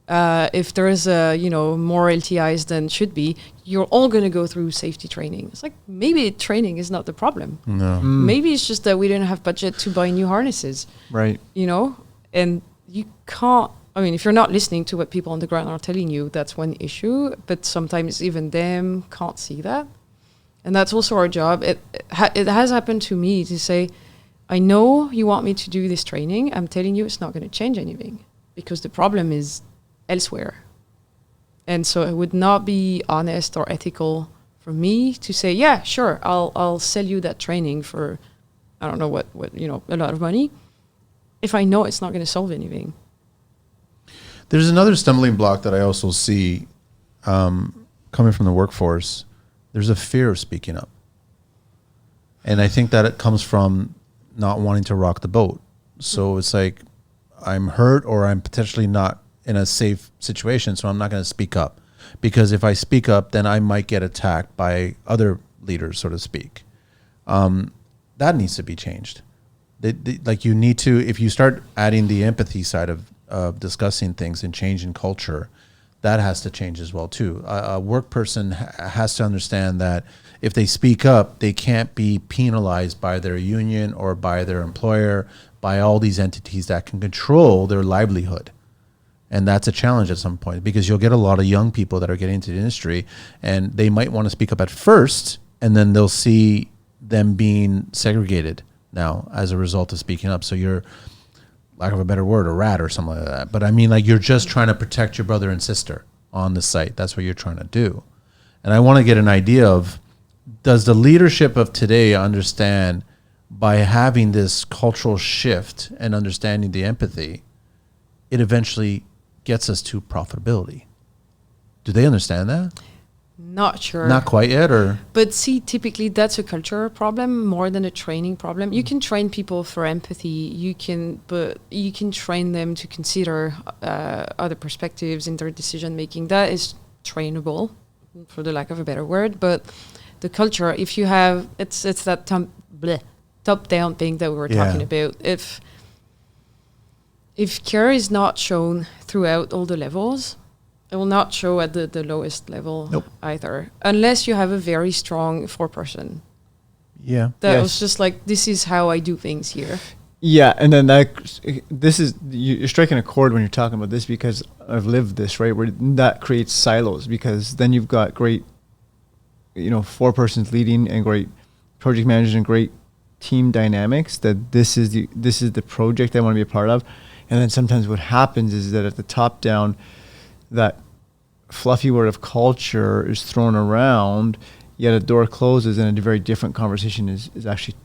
If there's more LTIs than should be, you're all going to go through safety training. It's like, maybe training is not the problem. No. Maybe it's just that we didn't have budget to buy new harnesses. Right. And you can't, I mean, if you're not listening to what people on the ground are telling you, that's one issue. But sometimes even them can't see that. And that's also our job. It has happened to me to say, I know you want me to do this training. I'm telling you it's not going to change anything because the problem is elsewhere. And so it would not be honest or ethical for me to say, yeah, sure, I'll sell you that training for, I don't know what a lot of money, if I know it's not going to solve anything. There's another stumbling block that I also see coming from the workforce. There's a fear of speaking up. And I think that it comes from not wanting to rock the boat. So it's like, I'm hurt or I'm potentially not in a safe situation, so I'm not going to speak up. Because if I speak up, then I might get attacked by other leaders, so to speak. That needs to be changed. Like you need to, if you start adding the empathy side of discussing things and changing culture, that has to change as well too. A work person has to understand that if they speak up, they can't be penalized by their union or by their employer, by all these entities that can control their livelihood. And that's a challenge at some point because you'll get a lot of young people that are getting into the industry and they might want to speak up at first and then they'll see them being segregated now as a result of speaking up. So you're, lack of a better word, a rat or something like that. But I mean, like you're just trying to protect your brother and sister on the site. That's what you're trying to do. And I want to get an idea of, does the leadership of today understand by having this cultural shift and understanding the empathy, it eventually gets us to profitability? Do they understand that? Not sure. Not quite yet, or? But see, typically that's a culture problem more than a training problem. You can train people for empathy. But you can train them to consider other perspectives in their decision making. That is trainable, for the lack of a better word. But the culture, if you have, it's that top-down thing that we were talking about. If care is not shown throughout all the levels, it will not show at the lowest level either, unless you have a very strong foreperson. Yeah. That was just like, this is how I do things here. Yeah, and then you're striking a chord when you're talking about this because I've lived this, right? Where that creates silos because then you've got great, forepersons leading and great project managers and great team dynamics that this is the project I want to be a part of. And then sometimes what happens is that at the top down, that fluffy word of culture is thrown around, yet a door closes and a very different conversation is actually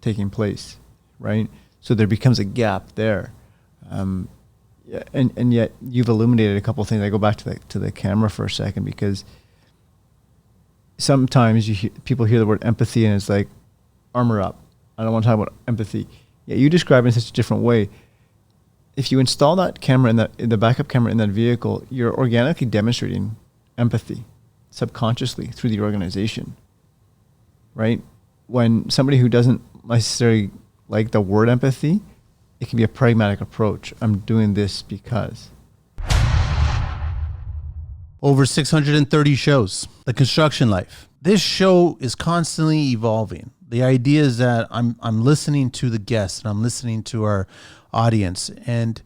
taking place, right? So there becomes a gap there. Yeah, and yet you've illuminated a couple of things. I go back to the camera for a second, because sometimes people hear the word empathy and it's like, armor up. I don't want to talk about empathy. Yeah, you describe it in such a different way. If you install that camera in the backup camera in that vehicle, you're organically demonstrating empathy subconsciously through the organization, right? When somebody who doesn't necessarily like the word empathy, it can be a pragmatic approach. I'm doing this because. Over 630 shows, The Construction Life. This show is constantly evolving. The idea is that I'm listening to the guests and I'm listening to our audience, and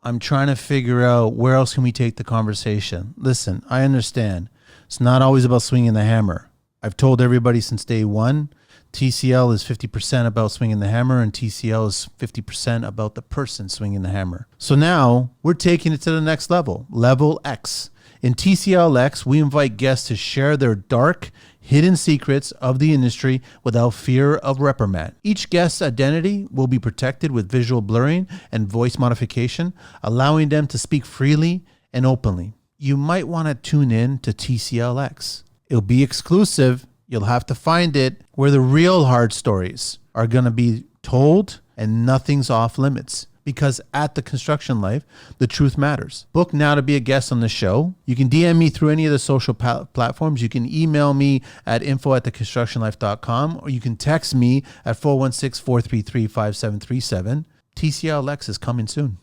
I'm trying to figure out where else can we take the conversation. Listen, I understand. It's not always about swinging the hammer. I've told everybody since day one, TCL is 50% about swinging the hammer, and TCL is 50% about the person swinging the hammer. So now we're taking it to the next level, level X. In TCLX, we invite guests to share their dark, hidden secrets of the industry without fear of reprimand. Each guest's identity will be protected with visual blurring and voice modification, allowing them to speak freely and openly. You might want to tune in to TCLX. It'll be exclusive. You'll have to find it, where the real hard stories are going to be told and nothing's off limits. Because at The Construction Life, the truth matters. Book now to be a guest on the show. You can DM me through any of the social platforms. You can email me at info@theconstructionlife.com, or you can text me at 416-433-5737. TCLX is coming soon.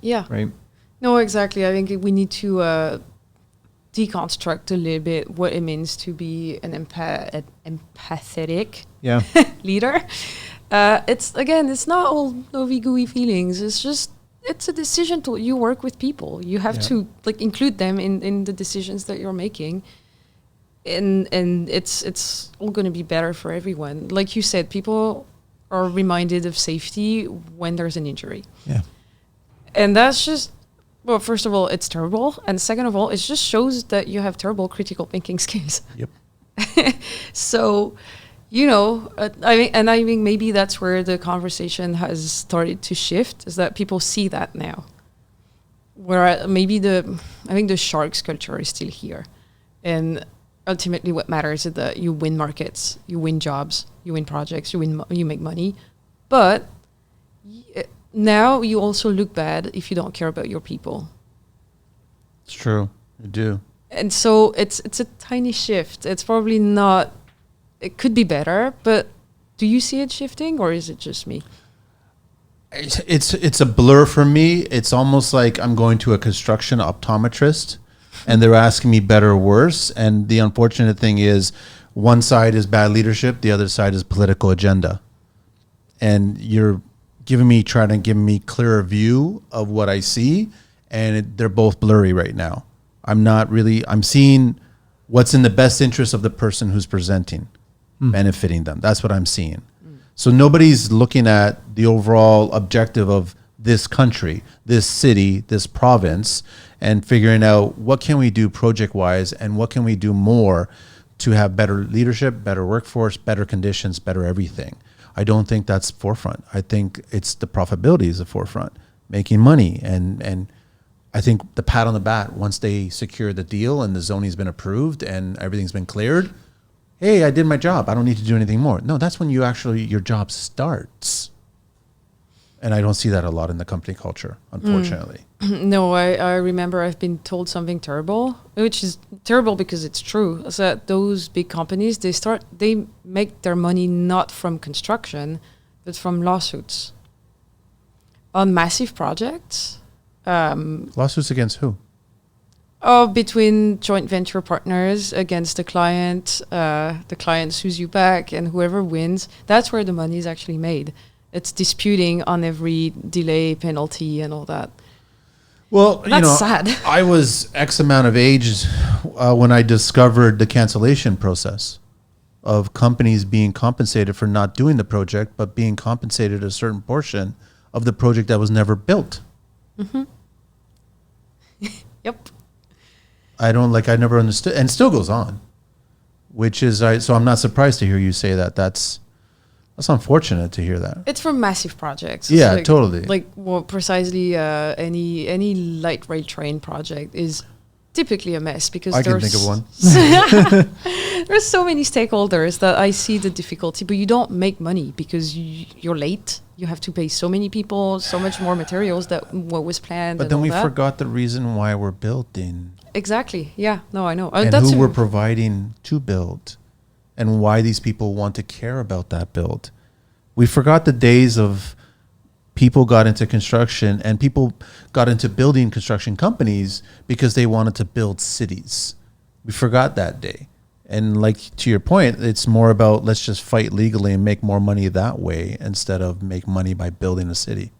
Yeah. Right. No, exactly. I think we need to deconstruct a little bit what it means to be an empathetic leader. It's not all lovey gooey feelings. It's a decision you work with people. You have to include them in the decisions that you're making, and it's all going to be better for everyone. Like you said, people are reminded of safety when there's an injury. Yeah, and that's just. Well, first of all, it's terrible, and second of all, it just shows that you have terrible critical thinking skills. Yep. So. I think maybe that's where the conversation has started to shift, is that people see that now. Where I think the sharks culture is still here. And ultimately what matters is that you win markets, you win jobs, you win projects, you make money. But now you also look bad if you don't care about your people. It's true. You do. And so it's a tiny shift. It's probably not. It could be better, but do you see it shifting, or is it just me? It's a blur for me. It's almost like I'm going to a construction optometrist and they're asking me better or worse. And the unfortunate thing is, one side is bad leadership, the other side is political agenda. And you're trying to give me clearer view of what I see, and they're both blurry right now. I'm seeing what's in the best interest of the person who's presenting. Benefiting them. That's what I'm seeing. So nobody's looking at the overall objective of this country, this city, this province, and figuring out what can we do project-wise and what can we do more to have better leadership, better workforce, better conditions, better everything. I don't think that's forefront. I think it's the profitability is the forefront, making money. And I think the pat on the back, once they secure the deal and the zoning's been approved and everything's been cleared, hey, I did my job. I don't need to do anything more. No, that's when your job starts. And I don't see that a lot in the company culture, unfortunately. No, I remember I've been told something terrible, which is terrible because it's true. Is that those big companies, they make their money not from construction, but from lawsuits. On massive projects. Lawsuits against who? Between joint venture partners against the client. The client sues you back, and whoever wins, that's where the money is actually made. It's disputing on every delay, penalty, and all that. Well, that's sad. I was X amount of age when I discovered the cancellation process of companies being compensated for not doing the project, but being compensated a certain portion of the project that was never built. Mm-hmm. Yep. I never understood, and still goes on, which is, so I'm not surprised to hear you say that. That's unfortunate to hear that. It's for massive projects. Yeah, like, totally. Like, well, precisely any light rail train project is typically a mess because I can think of one. There's so many stakeholders that I see the difficulty, but you don't make money because you're late. You have to pay so many people, so much more materials that what was planned. But then we forgot the reason why we're building. Exactly. Yeah. No, I know. And who we're providing to build, and why these people want to care about that build. We forgot the days of people got into construction and people got into building construction companies because they wanted to build cities. We forgot that day. And like to your point, it's more about let's just fight legally and make more money that way instead of make money by building a city.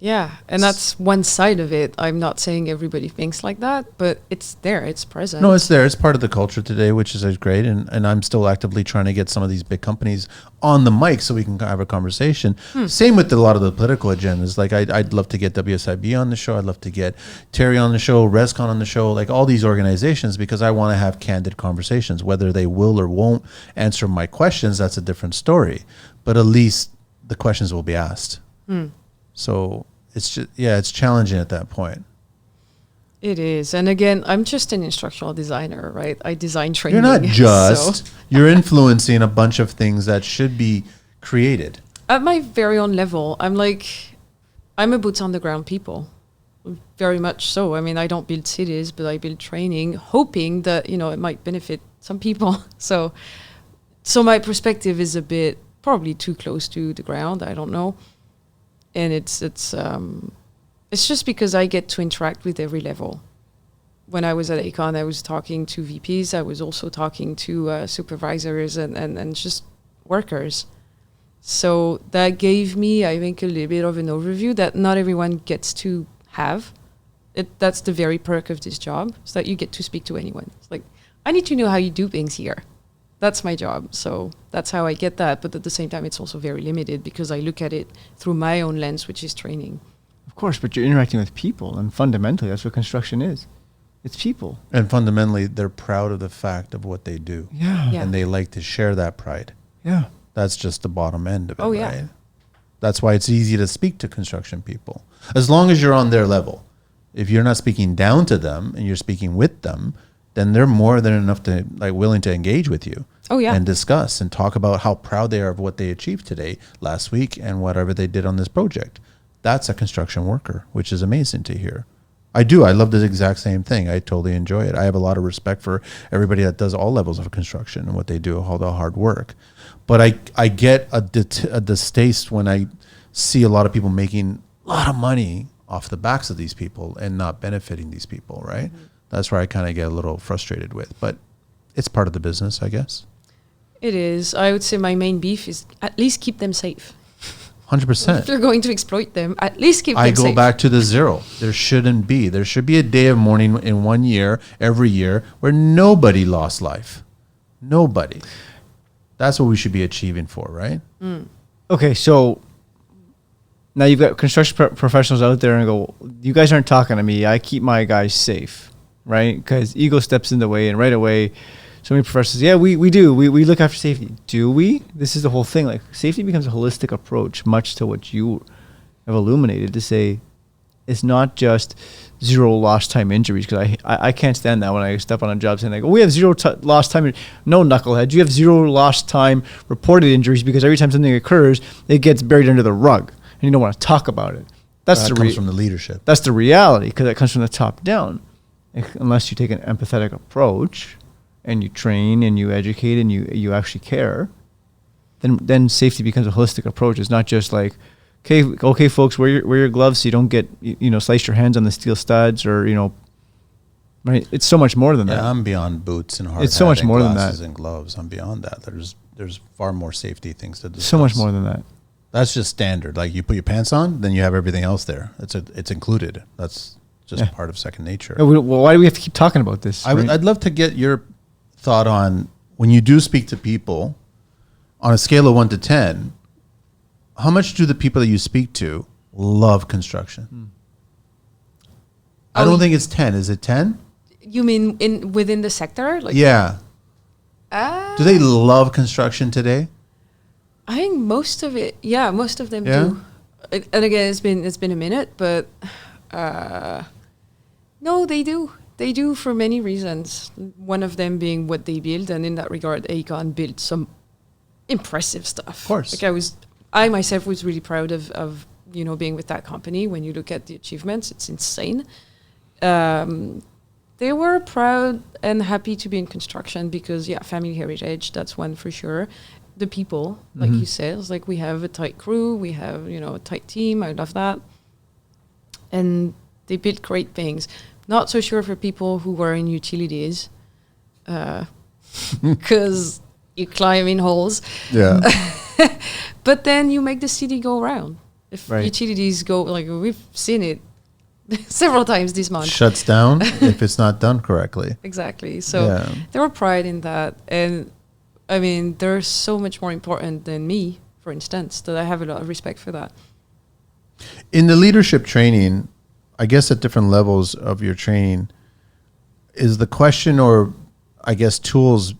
Yeah, and that's one side of it. I'm not saying everybody thinks like that, but it's there, it's present. No, it's there. It's part of the culture today, which is great. And I'm still actively trying to get some of these big companies on the mic so we can have a conversation. Same with a lot of the political agendas. Like I'd love to get WSIB on the show. I'd love to get Terry on the show, ResCon on the show, like all these organizations, because I want to have candid conversations. Whether they will or won't answer my questions, that's a different story. But at least the questions will be asked. So it's just, it's challenging at that point. It is. And again, I'm just an instructional designer, right? I design training. You're not just, you're influencing a bunch of things that should be created. At my very own level, I'm a boots on the ground people. Very much so. I mean, I don't build cities, but I build training, hoping that, it might benefit some people. So my perspective is a bit probably too close to the ground. I don't know. And it's just because I get to interact with every level. When I was at Aecon, I was talking to VPs. I was also talking to supervisors and just workers. So that gave me, I think, a little bit of an overview that not everyone gets to have. That's the very perk of this job, is that you get to speak to anyone. It's like, I need to know how you do things here. That's my job. So that's how I get that. But at the same time, it's also very limited because I look at it through my own lens, which is training. Of course, but you're interacting with people, and fundamentally, that's what construction is. It's people. And fundamentally, they're proud of the fact of what they do. Yeah. And they like to share that pride. Yeah. That's just the bottom end of it, Oh, yeah. right? That's why it's easy to speak to construction people. As long as you're on their level. If you're not speaking down to them and you're speaking with them, then they're more than enough to willing to engage with you. Oh, yeah. And discuss and talk about how proud they are of what they achieved today, last week, and whatever they did on this project. That's a construction worker, which is amazing to hear. I do. I love the exact same thing. I totally enjoy it. I have a lot of respect for everybody that does all levels of construction and what they do, all the hard work. But I get a distaste when I see a lot of people making a lot of money off the backs of these people and not benefiting these people, right? Mm-hmm. That's where I kind of get a little frustrated with. But it's part of the business, I guess. It is. I would say my main beef is at least keep them safe. 100%. If you're going to exploit them, at least keep them safe. I go back to the zero. There shouldn't be. There should be a day of mourning in 1 year, every year, where nobody lost life. Nobody. That's what we should be achieving for, right? Mm. Okay, so now you've got construction professionals out there and go, you guys aren't talking to me. I keep my guys safe, right? Because ego steps in the way, and right away, so many professors, yeah, we do. We look after safety. Do we? This is the whole thing. Like, safety becomes a holistic approach, much to what you have illuminated, to say it's not just zero lost time injuries, because I can't stand that when I step on a job saying, like, oh, we have zero lost time. No, knucklehead. You have zero lost time reported injuries, because every time something occurs, it gets buried under the rug, and you don't want to talk about it. That comes from the leadership. That's the reality, because that comes from the top down. Unless you take an empathetic approach, and you train and you educate and you actually care, then safety becomes a holistic approach. It's not just like, okay, folks, wear your gloves so you don't get slice your hands on the steel studs, or right. It's so much more than that. I'm beyond boots and hard. It's so much more than that. And gloves. I'm beyond that. There's far more safety things to do. So much more than that. That's just standard. Like, you put your pants on, then you have everything else there. It's included. That's just part of second nature. Well, why do we have to keep talking about this? I'd love to get your thought on, when you do speak to people, on a scale of 1 to 10, how much do the people that you speak to love construction? I don't think it's 10. Is it 10? You mean within the sector? Like, Yeah. Do they love construction today? I think most of it, most of them Yeah? do. And again, it's been a minute, but no, they do. They do for many reasons. One of them being what they build, and in that regard, Aecon built some impressive stuff. Of course. Like I myself was really proud of being with that company. When you look at the achievements, it's insane. They were proud and happy to be in construction because, family heritage, that's one for sure. The people, like you said, it's like we have a tight crew, we have, a tight team. I love that. And they built great things. Not so sure for people who were in utilities because you climb in holes. Yeah. But then you make the city go round. If Right. utilities go, like we've seen it several times this month. Shuts down if it's not done correctly. Exactly. So there were pride in that. And I mean, they're so much more important than me, for instance, that I have a lot of respect for that. In the leadership training, I guess at different levels of your training, is the question or I guess tools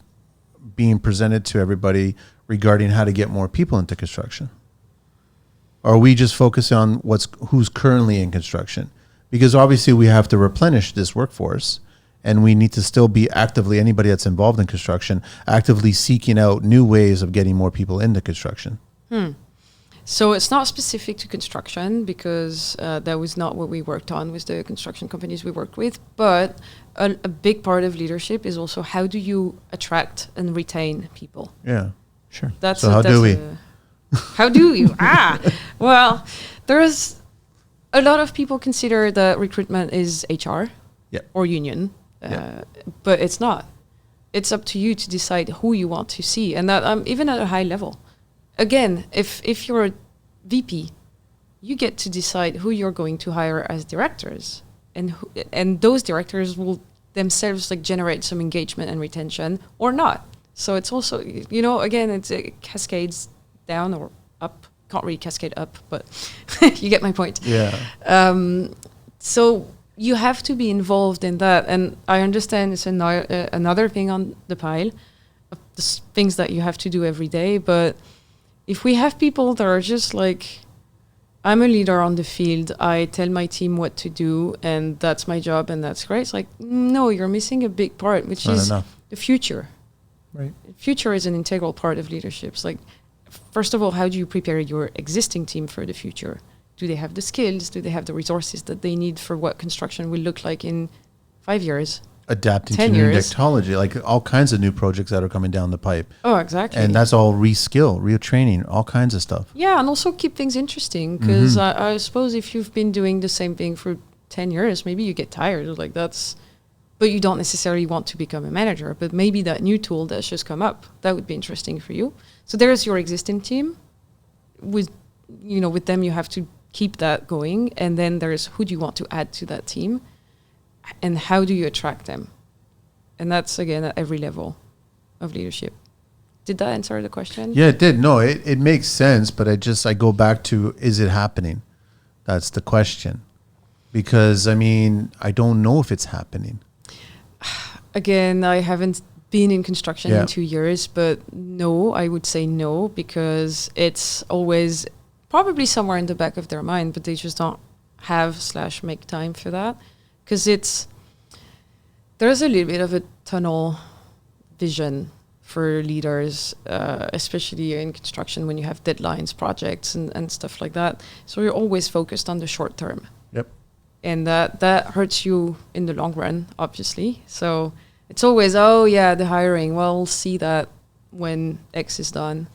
being presented to everybody regarding how to get more people into construction? Or are we just focusing on who's currently in construction? Because obviously we have to replenish this workforce, and we need to still be actively, anybody that's involved in construction, actively seeking out new ways of getting more people into construction. So it's not specific to construction because that was not what we worked on with the construction companies we worked with. But a big part of leadership is also how do you attract and retain people? Yeah. Sure. So how do we? How do you? Well, there's a lot of people consider that recruitment is HR or union, but it's not. It's up to you to decide who you want to see, and that even at a high level. Again, if you're a VP, you get to decide who you're going to hire as directors, and those directors will themselves like generate some engagement and retention or not. So it's also, again, it cascades down or up. Can't really cascade up, but you get my point. Yeah. So you have to be involved in that, and I understand it's another thing on the pile of the things that you have to do every day, but if we have people that are just like, I'm a leader on the field, I tell my team what to do, and that's my job, and that's great. It's like, no, you're missing a big part, which is the future. Right. Future is an integral part of leadership. It's like, first of all, how do you prepare your existing team for the future? Do they have the skills? Do they have the resources that they need for what construction will look like in 5 years? Adapting 10 to new years. technology, like all kinds of new projects that are coming down the pipe. Oh, exactly. And that's all reskill, retraining, all kinds of stuff. Yeah, and also keep things interesting, because I suppose if you've been doing the same thing for 10 years, maybe you get tired. Like but you don't necessarily want to become a manager, but maybe that new tool that's just come up, that would be interesting for you. So there's your existing team. With them, you have to keep that going. And then there's who do you want to add to that team, and how do you attract them? And that's, again, at every level of leadership. Did that answer the question? Yeah, it did. No, it makes sense, but I go back to, is it happening? That's the question. Because, I don't know if it's happening. Again, I haven't been in construction in 2 years, but no, I would say no, because it's always probably somewhere in the back of their mind, but they just don't have/make time for that. Because there's a little bit of a tunnel vision for leaders, especially in construction when you have deadlines, projects, and stuff like that. So you're always focused on the short term. Yep. And that hurts you in the long run, obviously. So it's always, the hiring. Well, we'll see that when X is done.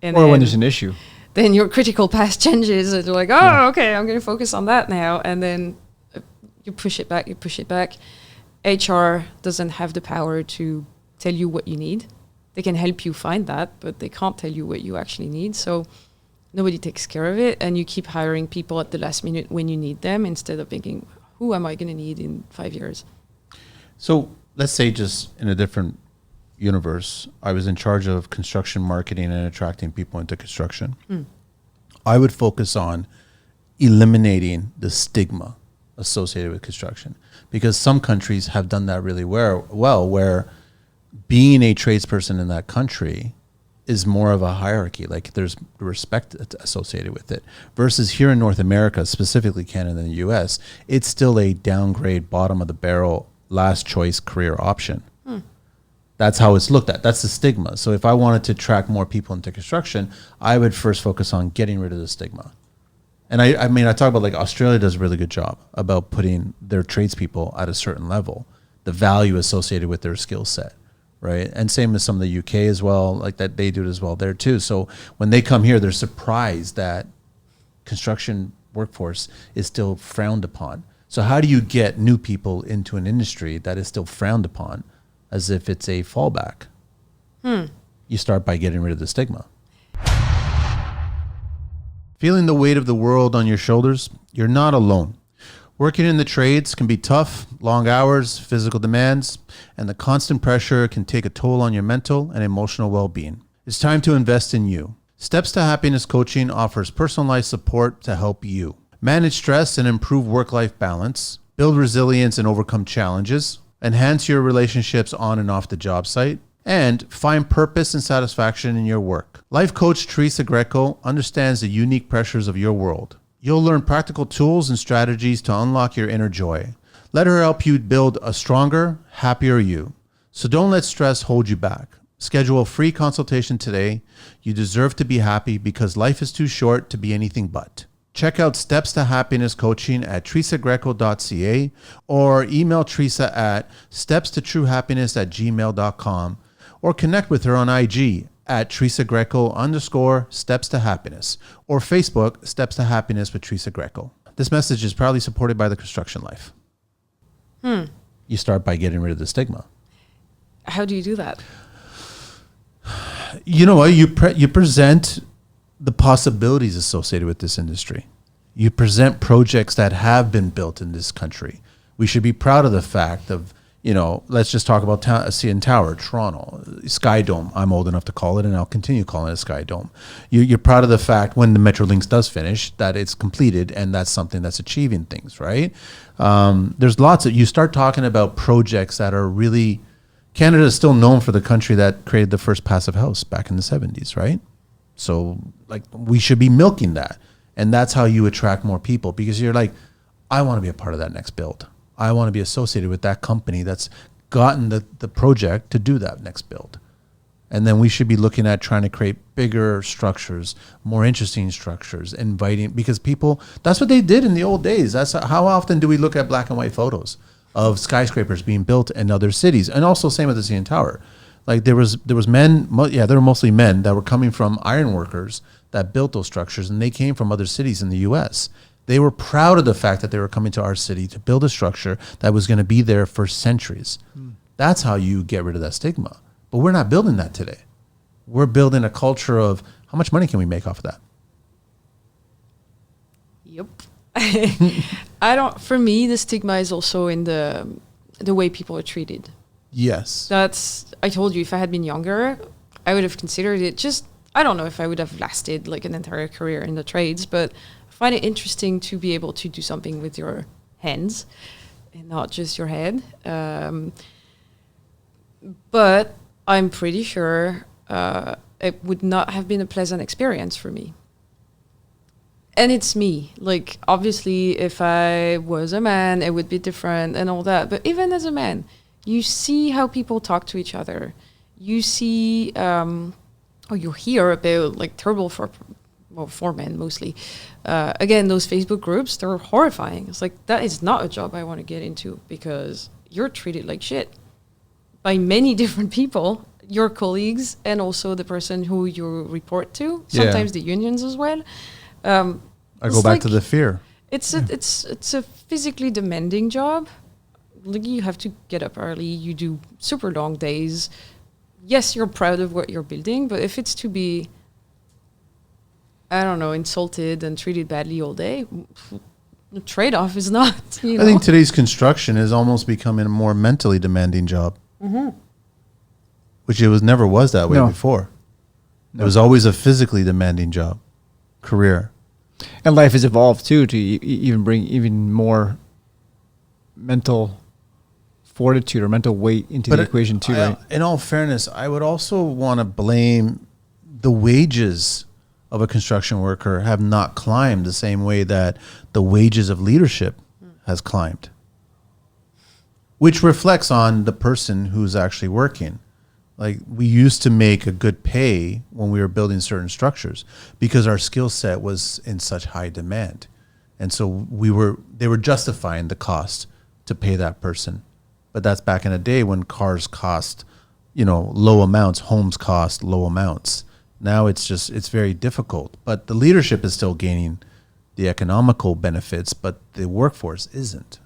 And or when there's an issue. Then your critical path changes. And you're like, okay, I'm going to focus on that now. And then you push it back. HR doesn't have the power to tell you what you need. They can help you find that, but they can't tell you what you actually need. So nobody takes care of it, and you keep hiring people at the last minute when you need them instead of thinking, who am I going to need in 5 years? So let's say, just in a different universe, I was in charge of construction marketing and attracting people into construction. I would focus on eliminating the stigma associated with construction, because some countries have done that really well, where being a tradesperson in that country is more of a hierarchy. Like there's respect associated with it, versus here in North America, specifically Canada and the US, it's still a downgrade, bottom of the barrel, last choice career option. That's how it's looked at. That's the stigma. So if I wanted to attract more people into construction, I would first focus on getting rid of the stigma. And I mean, I talk about like Australia does a really good job about putting their tradespeople at a certain level, the value associated with their skill set, right? And same as some of the UK as well, like that they do it as well there too. So when they come here, they're surprised that construction workforce is still frowned upon. So how do you get new people into an industry that is still frowned upon as if it's a fallback? You start by getting rid of the stigma. Feeling the weight of the world on your shoulders? You're not alone. Working in the trades can be tough, long hours, physical demands, and the constant pressure can take a toll on your mental and emotional well-being. It's time to invest in you. Steps to Happiness Coaching offers personalized support to help you manage stress and improve work-life balance, build resilience and overcome challenges, enhance your relationships on and off the job site, and find purpose and satisfaction in your work. Life coach Teresa Greco understands the unique pressures of your world. You'll learn practical tools and strategies to unlock your inner joy. Let her help you build a stronger, happier you. So don't let stress hold you back. Schedule a free consultation today. You deserve to be happy because life is too short to be anything but. Check out Steps to Happiness Coaching at teresagreco.ca or email Teresa at stepstotruehappiness@gmail.com or connect with her on IG at Teresa Greco _Steps to Happiness or Facebook Steps to Happiness with Teresa Greco. This message is proudly supported by the Construction Life. You start by getting rid of the stigma. How do you do that? You know what? You present the possibilities associated with this industry. You present projects that have been built in this country. We should be proud of the fact of, you know, let's just talk about CN Tower, Toronto, Sky Dome. I'm old enough to call it, and I'll continue calling it Sky Dome. You're proud of the fact when the Metrolinx does finish that it's completed, and that's something that's achieving things, right? There's lots of, you start talking about projects that are really, Canada is still known for the country that created the first passive house back in the 70s, right? So like we should be milking that. And that's how you attract more people, because you're like, I want to be a part of that next build. I want to be associated with that company that's gotten the project to do that next build. And then we should be looking at trying to create bigger structures, more interesting structures, inviting, because people, that's what they did in the old days. That's how often do we look at black and white photos of skyscrapers being built in other cities? And also same with the CN Tower. Like there was men, there were mostly men that were coming from iron workers that built those structures, and they came from other cities in the US. They were proud of the fact that they were coming to our city to build a structure that was going to be there for centuries. That's how you get rid of that stigma. But we're not building that today. We're building a culture of how much money can we make off of that? Yep. For me, the stigma is also in the way people are treated. Yes. I told you, if I had been younger, I would have considered it. Just, I don't know if I would have lasted like an entire career in the trades, but I find it interesting to be able to do something with your hands and not just your head. But I'm pretty sure it would not have been a pleasant experience for me. And it's me. Like, obviously, if I was a man, it would be different and all that. But even as a man, you see how people talk to each other. You see, or you hear about like terrible for men mostly. Again, those Facebook groups, they're horrifying. It's like, that is not a job I want to get into, because you're treated like shit by many different people, your colleagues, and also the person who you report to. Sometimes the unions as well. I go back to the fear. It's a physically demanding job. Like, you have to get up early. You do super long days. Yes, you're proud of what you're building, but if it's to be, I don't know, insulted and treated badly all day, the trade-off is not, I think today's construction is almost becoming a more mentally demanding job, which it never was that way before. No. It was always a physically demanding job, career. And life has evolved too to even bring even more mental fortitude or mental weight into the equation too, right? In all fairness, I would also want to blame the wages of a construction worker have not climbed the same way that the wages of leadership has climbed, which reflects on the person who's actually working. Like, we used to make a good pay when we were building certain structures because our skill set was in such high demand. And so they were justifying the cost to pay that person. But that's back in a day when cars cost, low amounts, homes cost low amounts. Now it's very difficult. But the leadership is still gaining the economical benefits, but the workforce isn't.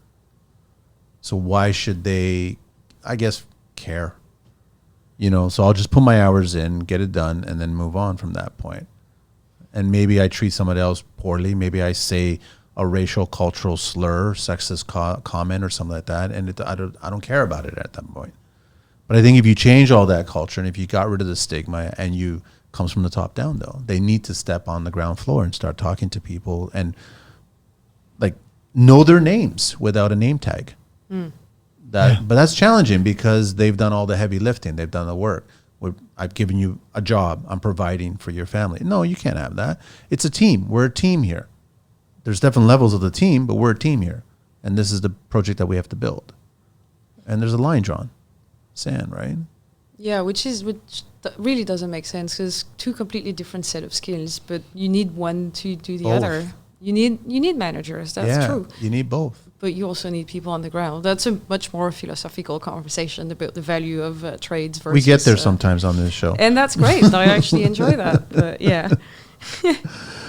So why should they, I guess, care? So I'll just put my hours in, get it done, and then move on from that point. And maybe I treat somebody else poorly. Maybe I say a racial, cultural slur, sexist comment or something like that, and I don't care about it at that point. But I think if you change all that culture and if you got rid of the stigma and comes from the top down, though, they need to step on the ground floor and start talking to people and know their names without a name tag. But that's challenging because they've done all the heavy lifting. They've done the work. I've given you a job. I'm providing for your family. No, you can't have that. It's a team. We're a team here. There's different levels of the team, but we're a team here. And this is the project that we have to build. And there's a line drawn. Sand, right? Yeah, which really doesn't make sense because two completely different set of skills, but you need one to do the other. You need managers. That's true. You need both. But you also need people on the ground. That's a much more philosophical conversation about the value of trades versus... We get there sometimes on this show. And that's great. I actually enjoy that. But yeah.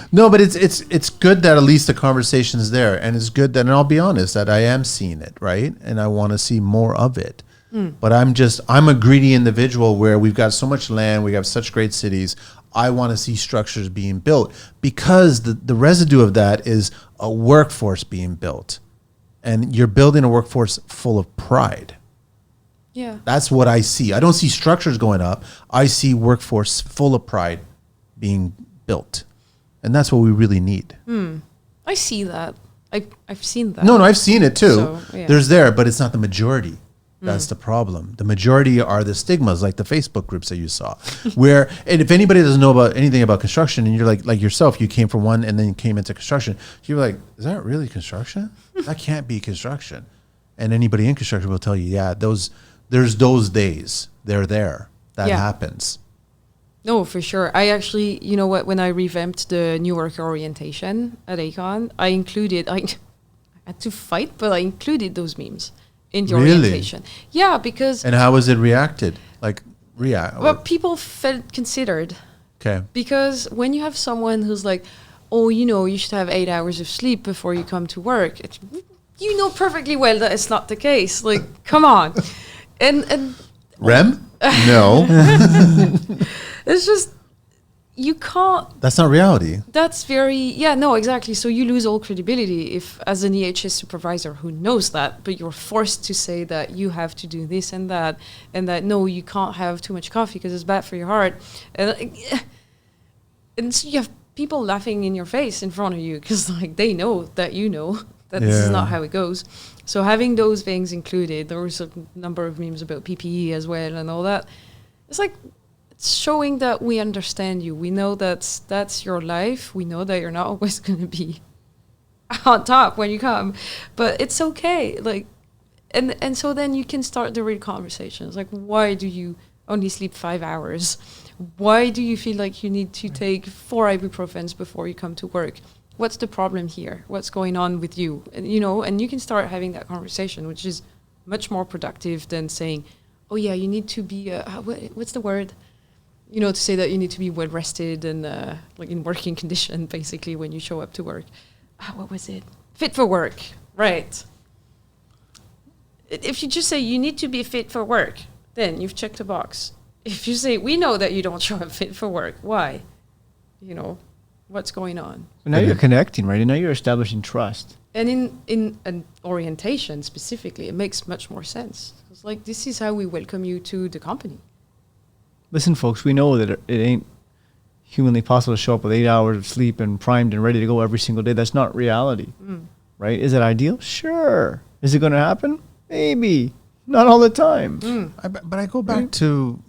No, but it's good that at least the conversation is there. And it's good that, and I'll be honest, that I am seeing it, right? And I want to see more of it. But I'm a greedy individual where we've got so much land, we have such great cities. I want to see structures being built because the residue of that is a workforce being built. And you're building a workforce full of pride. Yeah. That's what I see. I don't see structures going up. I see workforce full of pride being built. And that's what we really need. I see that. I've seen that. No, I've seen it too. So, yeah. There's there, but it's not the majority. That's the problem. The majority are the stigmas, like the Facebook groups that you saw. And if anybody doesn't know about anything about construction, and you're like yourself, you came from one and then you came into construction, you're like, is that really construction? That can't be construction. And anybody in construction will tell you, yeah, there's those days. They're there. That happens. No, for sure. I actually, you know what, when I revamped the new worker orientation at Aecon, I had to fight, but I included those memes in the orientation. Yeah, because... And how was it reacted? Well, people felt considered. Okay. Because when you have someone who's like, oh, you should have 8 hours of sleep before you come to work, you know perfectly well that it's not the case. Like, come on. And REM? No. It's just... You can't... That's not reality. That's very... Yeah, no, exactly. So you lose all credibility if, as an EHS supervisor who knows that, but you're forced to say that you have to do this and that, no, you can't have too much coffee because it's bad for your heart. And so you have people laughing in your face in front of you because they know that that this is not how it goes. So having those things included, there was a number of memes about PPE as well and all that. It's it's showing that we understand you. We know that's your life. We know that you're not always going to be on top when you come, but it's okay. And so then you can start the real conversations. Why do you only sleep 5 hours? Why do you feel like you need to take 4 ibuprofens before you come to work? What's the problem here? What's going on with you? And you can start having that conversation, which is much more productive than saying, oh yeah, you need to be, what's the word? To say that you need to be well rested and in working condition, basically, when you show up to work. What was it? Fit for work, right? If you just say you need to be fit for work, then you've checked a box. If you say we know that you don't show up fit for work, why? What's going on? But now you're connecting, right? And now you're establishing trust. And in an orientation specifically, it makes much more sense. It's this is how we welcome you to the company. Listen, folks, we know that it ain't humanly possible to show up with 8 hours of sleep and primed and ready to go every single day. That's not reality, right? Is it ideal? Sure. Is it going to happen? Maybe. Not all the time. But I go back to,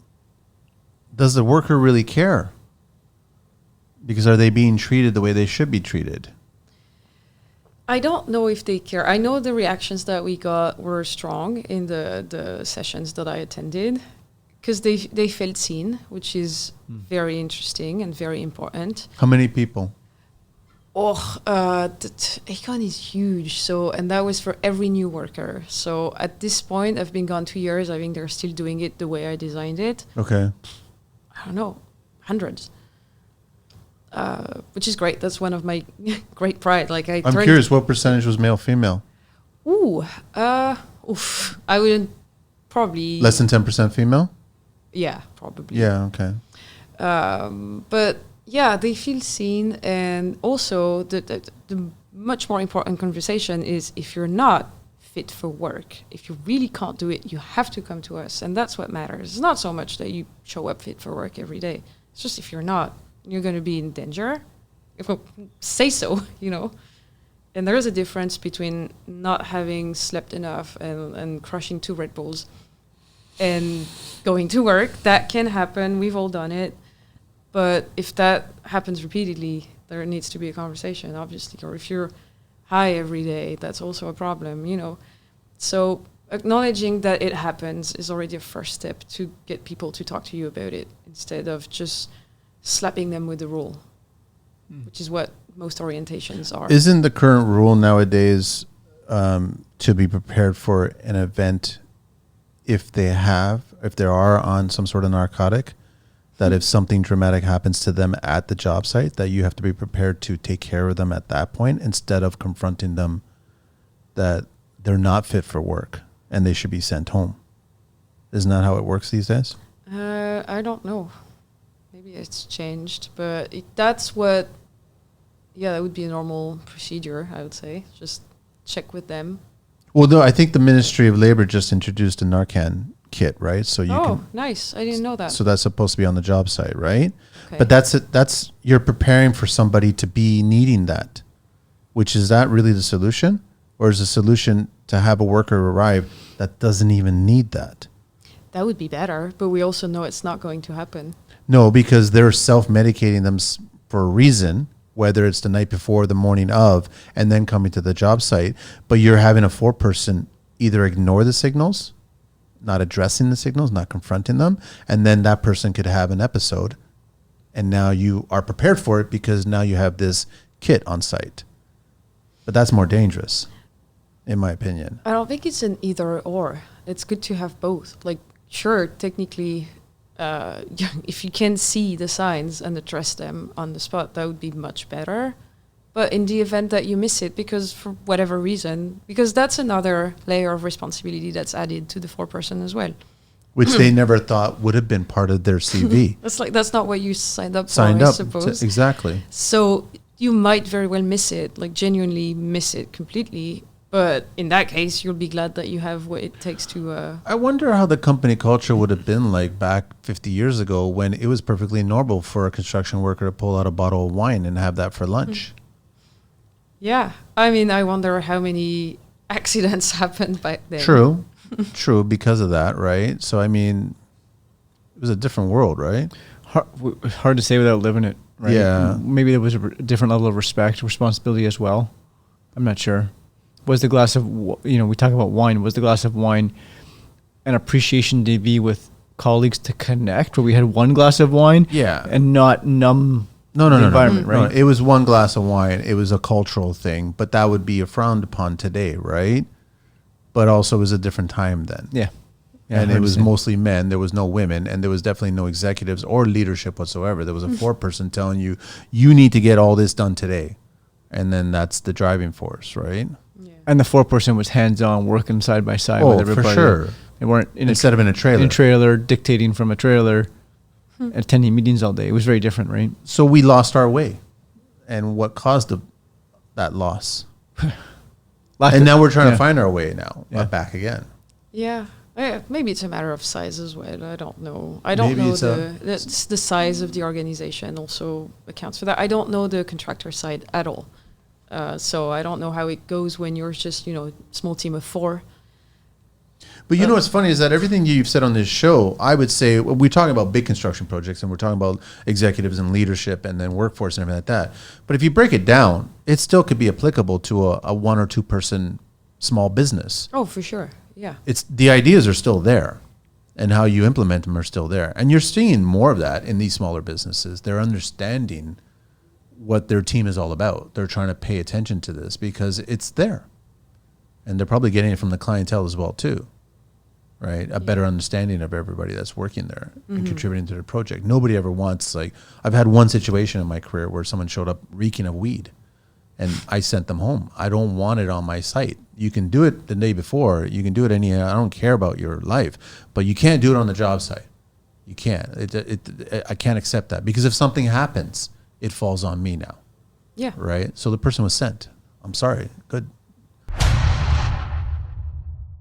does the worker really care? Because are they being treated the way they should be treated? I don't know if they care. I know the reactions that we got were strong in the sessions that I attended, because they felt seen, which is very interesting and very important. How many people? Econ is huge. So, and that was for every new worker. So at this point, I've been gone 2 years. I think they're still doing it the way I designed it. Okay. I don't know, hundreds. Which is great. That's one of my great pride. Like I'm curious, what percentage was male, female? I wouldn't probably less than 10% female. Yeah, probably. Yeah. Okay. But yeah, they feel seen, and also the much more important conversation is if you're not fit for work, if you really can't do it, you have to come to us, and that's what matters. It's not so much that you show up fit for work every day. It's just if you're not, you're going to be in danger. If I say so, you know. And there is a difference between not having slept enough and crushing 2 Red Bulls and going to work. That can happen. We've all done it. But if that happens repeatedly, there needs to be a conversation, obviously. Or if you're high every day, that's also a problem, you know. So acknowledging that it happens is already a first step to get people to talk to you about it, instead of just slapping them with the rule, which is what most orientations are. Isn't the current rule nowadays to be prepared for an event if they are on some sort of narcotic, that if something dramatic happens to them at the job site, that you have to be prepared to take care of them at that point, instead of confronting them that they're not fit for work and they should be sent home? Isn't that how it works these days? I don't know. Maybe it's changed, but that's what, that would be a normal procedure, I would say. Just check with them. Well, no, I think the Ministry of Labor just introduced a Narcan kit, right? So you can, nice. I didn't know that. So that's supposed to be on the job site, right? Okay. But that's you're preparing for somebody to be needing that, which is that really the solution? Or is the solution to have a worker arrive that doesn't even need that? That would be better, but we also know it's not going to happen. No, because they're self-medicating them for a reason, whether it's the night before, the morning of, and then coming to the job site. But you're having a 4-person either ignore the signals, not addressing the signals, not confronting them, and then that person could have an episode. And now you are prepared for it because now you have this kit on site. But that's more dangerous, in my opinion. I don't think it's an either or. It's good to have both. Like, sure, technically, if you can see the signs and address them on the spot, that would be much better. But in the event that you miss it, because for whatever reason, because that's another layer of responsibility that's added to the 4-person as well. Which they never thought would have been part of their CV. That's not what you signed up for, I suppose. Exactly. So you might very well miss it, like genuinely miss it completely. But in that case, you'll be glad that you have what it takes to... I wonder how the company culture would have been like back 50 years ago, when it was perfectly normal for a construction worker to pull out a bottle of wine and have that for lunch. Yeah. I mean, I wonder how many accidents happened back then. True, because of that, right? So, I mean, it was a different world, right? Hard to say without living it, right? Yeah. Maybe there was a different level of respect, responsibility as well. I'm not sure. Was the glass of, we talk about wine, was the glass of wine an appreciation to be with colleagues to connect, where we had one glass of wine and not numb the environment, right? No, it was one glass of wine. It was a cultural thing, but that would be frowned upon today, right? But also it was a different time then. Yeah, and it was mostly men. There was no women, and there was definitely no executives or leadership whatsoever. There was a 4-person telling you, you need to get all this done today. And then that's the driving force, right? Yeah. And the 4-person was hands-on, working side by side with everybody. For sure. They weren't instead of in a trailer. In a trailer, dictating from a trailer, attending meetings all day. It was very different, right? So we lost our way. And what caused that loss? And now we're trying to find our way now, back again. Yeah. Maybe it's a matter of size as well. I don't know. I don't know the size of the organization also accounts for that. I don't know the contractor side at all. So I don't know how it goes when you're just, small team of 4. But you know what's funny is that everything you've said on this show, I would say, we're talking about big construction projects and we're talking about executives and leadership and then workforce and everything like that. But if you break it down, it still could be applicable to a 1 or 2 person small business. Oh, for sure. Yeah. It's the ideas are still there and how you implement them are still there. And you're seeing more of that in these smaller businesses. They're understanding what their team is all about. They're trying to pay attention to this because it's there. And they're probably getting it from the clientele as well too. Right? A better understanding of everybody that's working there and contributing to the project. Nobody ever wants, I've had one situation in my career where someone showed up reeking of weed and I sent them home. I don't want it on my site. You can do it the day before. You can do it I don't care about your life, but you can't do it on the job site. You can't. I can't accept that because if something happens, it falls on me now. Yeah. Right? So the person was sent. I'm sorry. Good.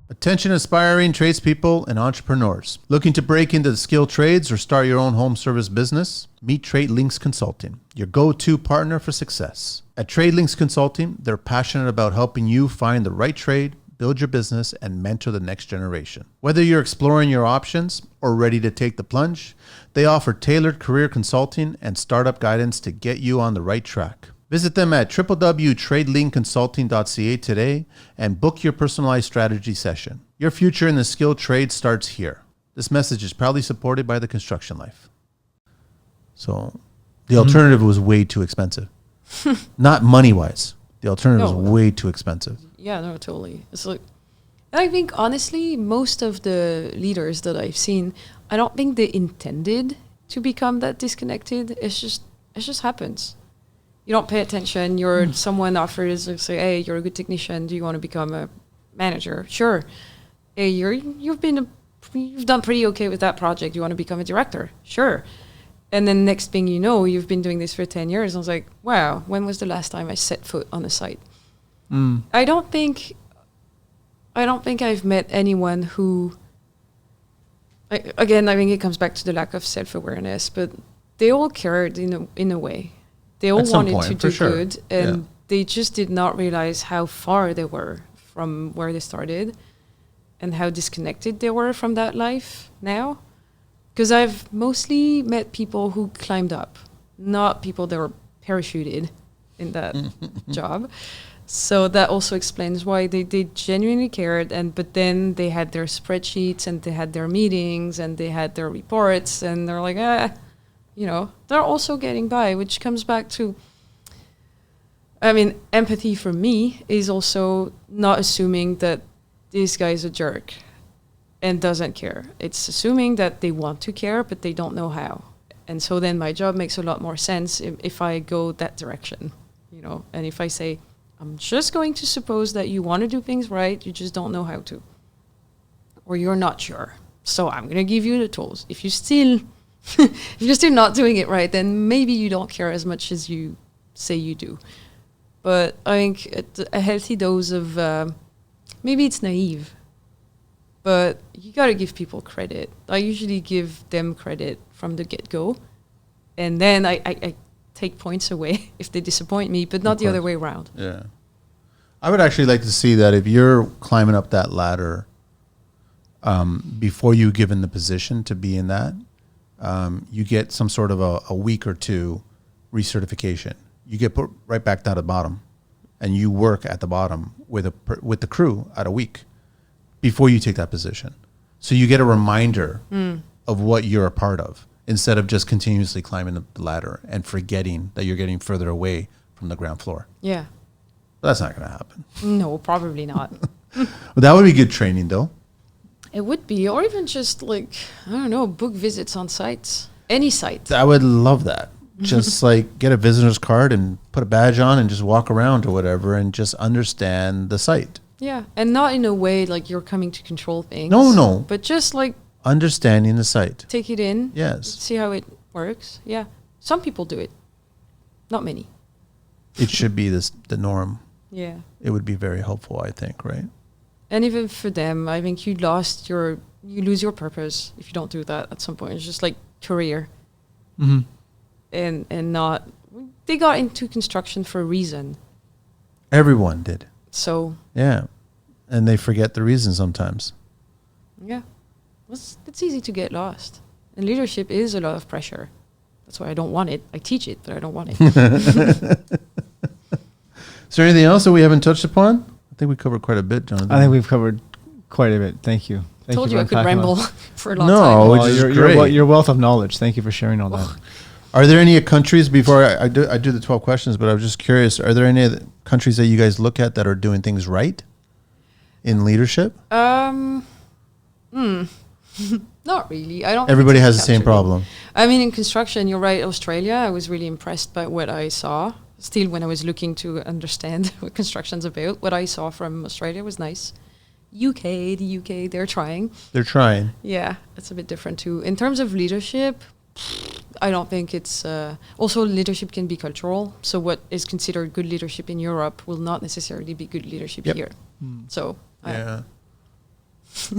Attention aspiring tradespeople and entrepreneurs. Looking to break into the skilled trades or start your own home service business? Meet TradeLinks Consulting, your go-to partner for success. At TradeLinks Consulting, they're passionate about helping you find the right trade, build your business, and mentor the next generation. Whether you're exploring your options or ready to take the plunge, they offer tailored career consulting and startup guidance to get you on the right track. Visit them at www.tradelinkconsulting.ca today and book your personalized strategy session. Your future in the skilled trade starts here. This message is proudly supported by the Construction Life. So the alternative was way too expensive. Not money-wise. The alternative was way too expensive. Yeah, no, totally. It's I think, honestly, most of the leaders that I've seen, I don't think they intended to become that disconnected. It just happens. You don't pay attention. Someone offers, say, hey, you're a good technician. Do you want to become a manager? Sure. Hey, you've done pretty okay with that project. Do you want to become a director? Sure. And then next thing you know, you've been doing this for 10 years. I was like, wow, when was the last time I set foot on a site? I don't think I've met anyone who, I think it comes back to the lack of self-awareness, but they all cared in a way. They all wanted to do good, and they just did not realize how far they were from where they started and how disconnected they were from that life now. Because I've mostly met people who climbed up, not people that were parachuted in that job. So that also explains why they genuinely cared, but then they had their spreadsheets and they had their meetings and they had their reports, and they're like, they're also getting by, which comes back to, empathy for me is also not assuming that this guy's a jerk and doesn't care. It's assuming that they want to care, but they don't know how. And so then my job makes a lot more sense if I go that direction, and if I say, I'm just going to suppose that you want to do things right, you just don't know how to, or you're not sure. So I'm going to give you the tools. If you're still not doing it right, then maybe you don't care as much as you say you do. But I think a healthy dose of, maybe it's naive, but you got to give people credit. I usually give them credit from the get-go, and then I take points away if they disappoint me, but not the other way around. Yeah. I would actually like to see that if you're climbing up that ladder, before you given the position to be in that, you get some sort of a week or two recertification. You get put right back down to the bottom, and you work at the bottom with the crew at a week before you take that position. So you get a reminder of what you're a part of, instead of just continuously climbing the ladder and forgetting that you're getting further away from the ground floor. Yeah. But that's not going to happen. No, probably not. Well, that would be good training, though. It would be, or even just book visits on sites, any site. I would love that. Just get a visitor's card and put a badge on and just walk around or whatever and just understand the site. Yeah, and not in a way like you're coming to control things. No. But just understanding the site. Take it in. Yes. See how it works. Yeah. Some people do it. Not many. It should be the norm. Yeah. It would be very helpful, I think, right? And even for them, I think you lose your purpose if you don't do that at some point. It's just like career. Mm-hmm. And not, they got into construction for a reason. Everyone did. So Yeah. And they forget the reason sometimes. yeah, it's easy to get lost. And leadership is a lot of pressure. That's why I don't want it. I teach it, but I don't want it. Is there anything else that we haven't touched upon? I think we covered quite a bit, Jonathan. I think we've covered quite a bit. Thank you. Thank Told you you I for could unpacking ramble all- for a long No, time. which Well, is your great. your wealth of knowledge. Thank you for sharing all that. Are there any countries, before I do the 12 questions, but I was just curious, are there any other countries that you guys look at that are doing things right in leadership? Not really. I don't. think Everybody it's has the same captured. problem. I mean, in construction, you're right. Australia, I was really impressed by what I saw. Still, when I was looking to understand what construction's about, what I saw from Australia was nice. The UK, they're trying. They're trying. Yeah, it's a bit different too. In terms of leadership, I don't think it's... also, leadership can be cultural. So what is considered good leadership in Europe will not necessarily be good leadership Yep. here. So, Yeah. it's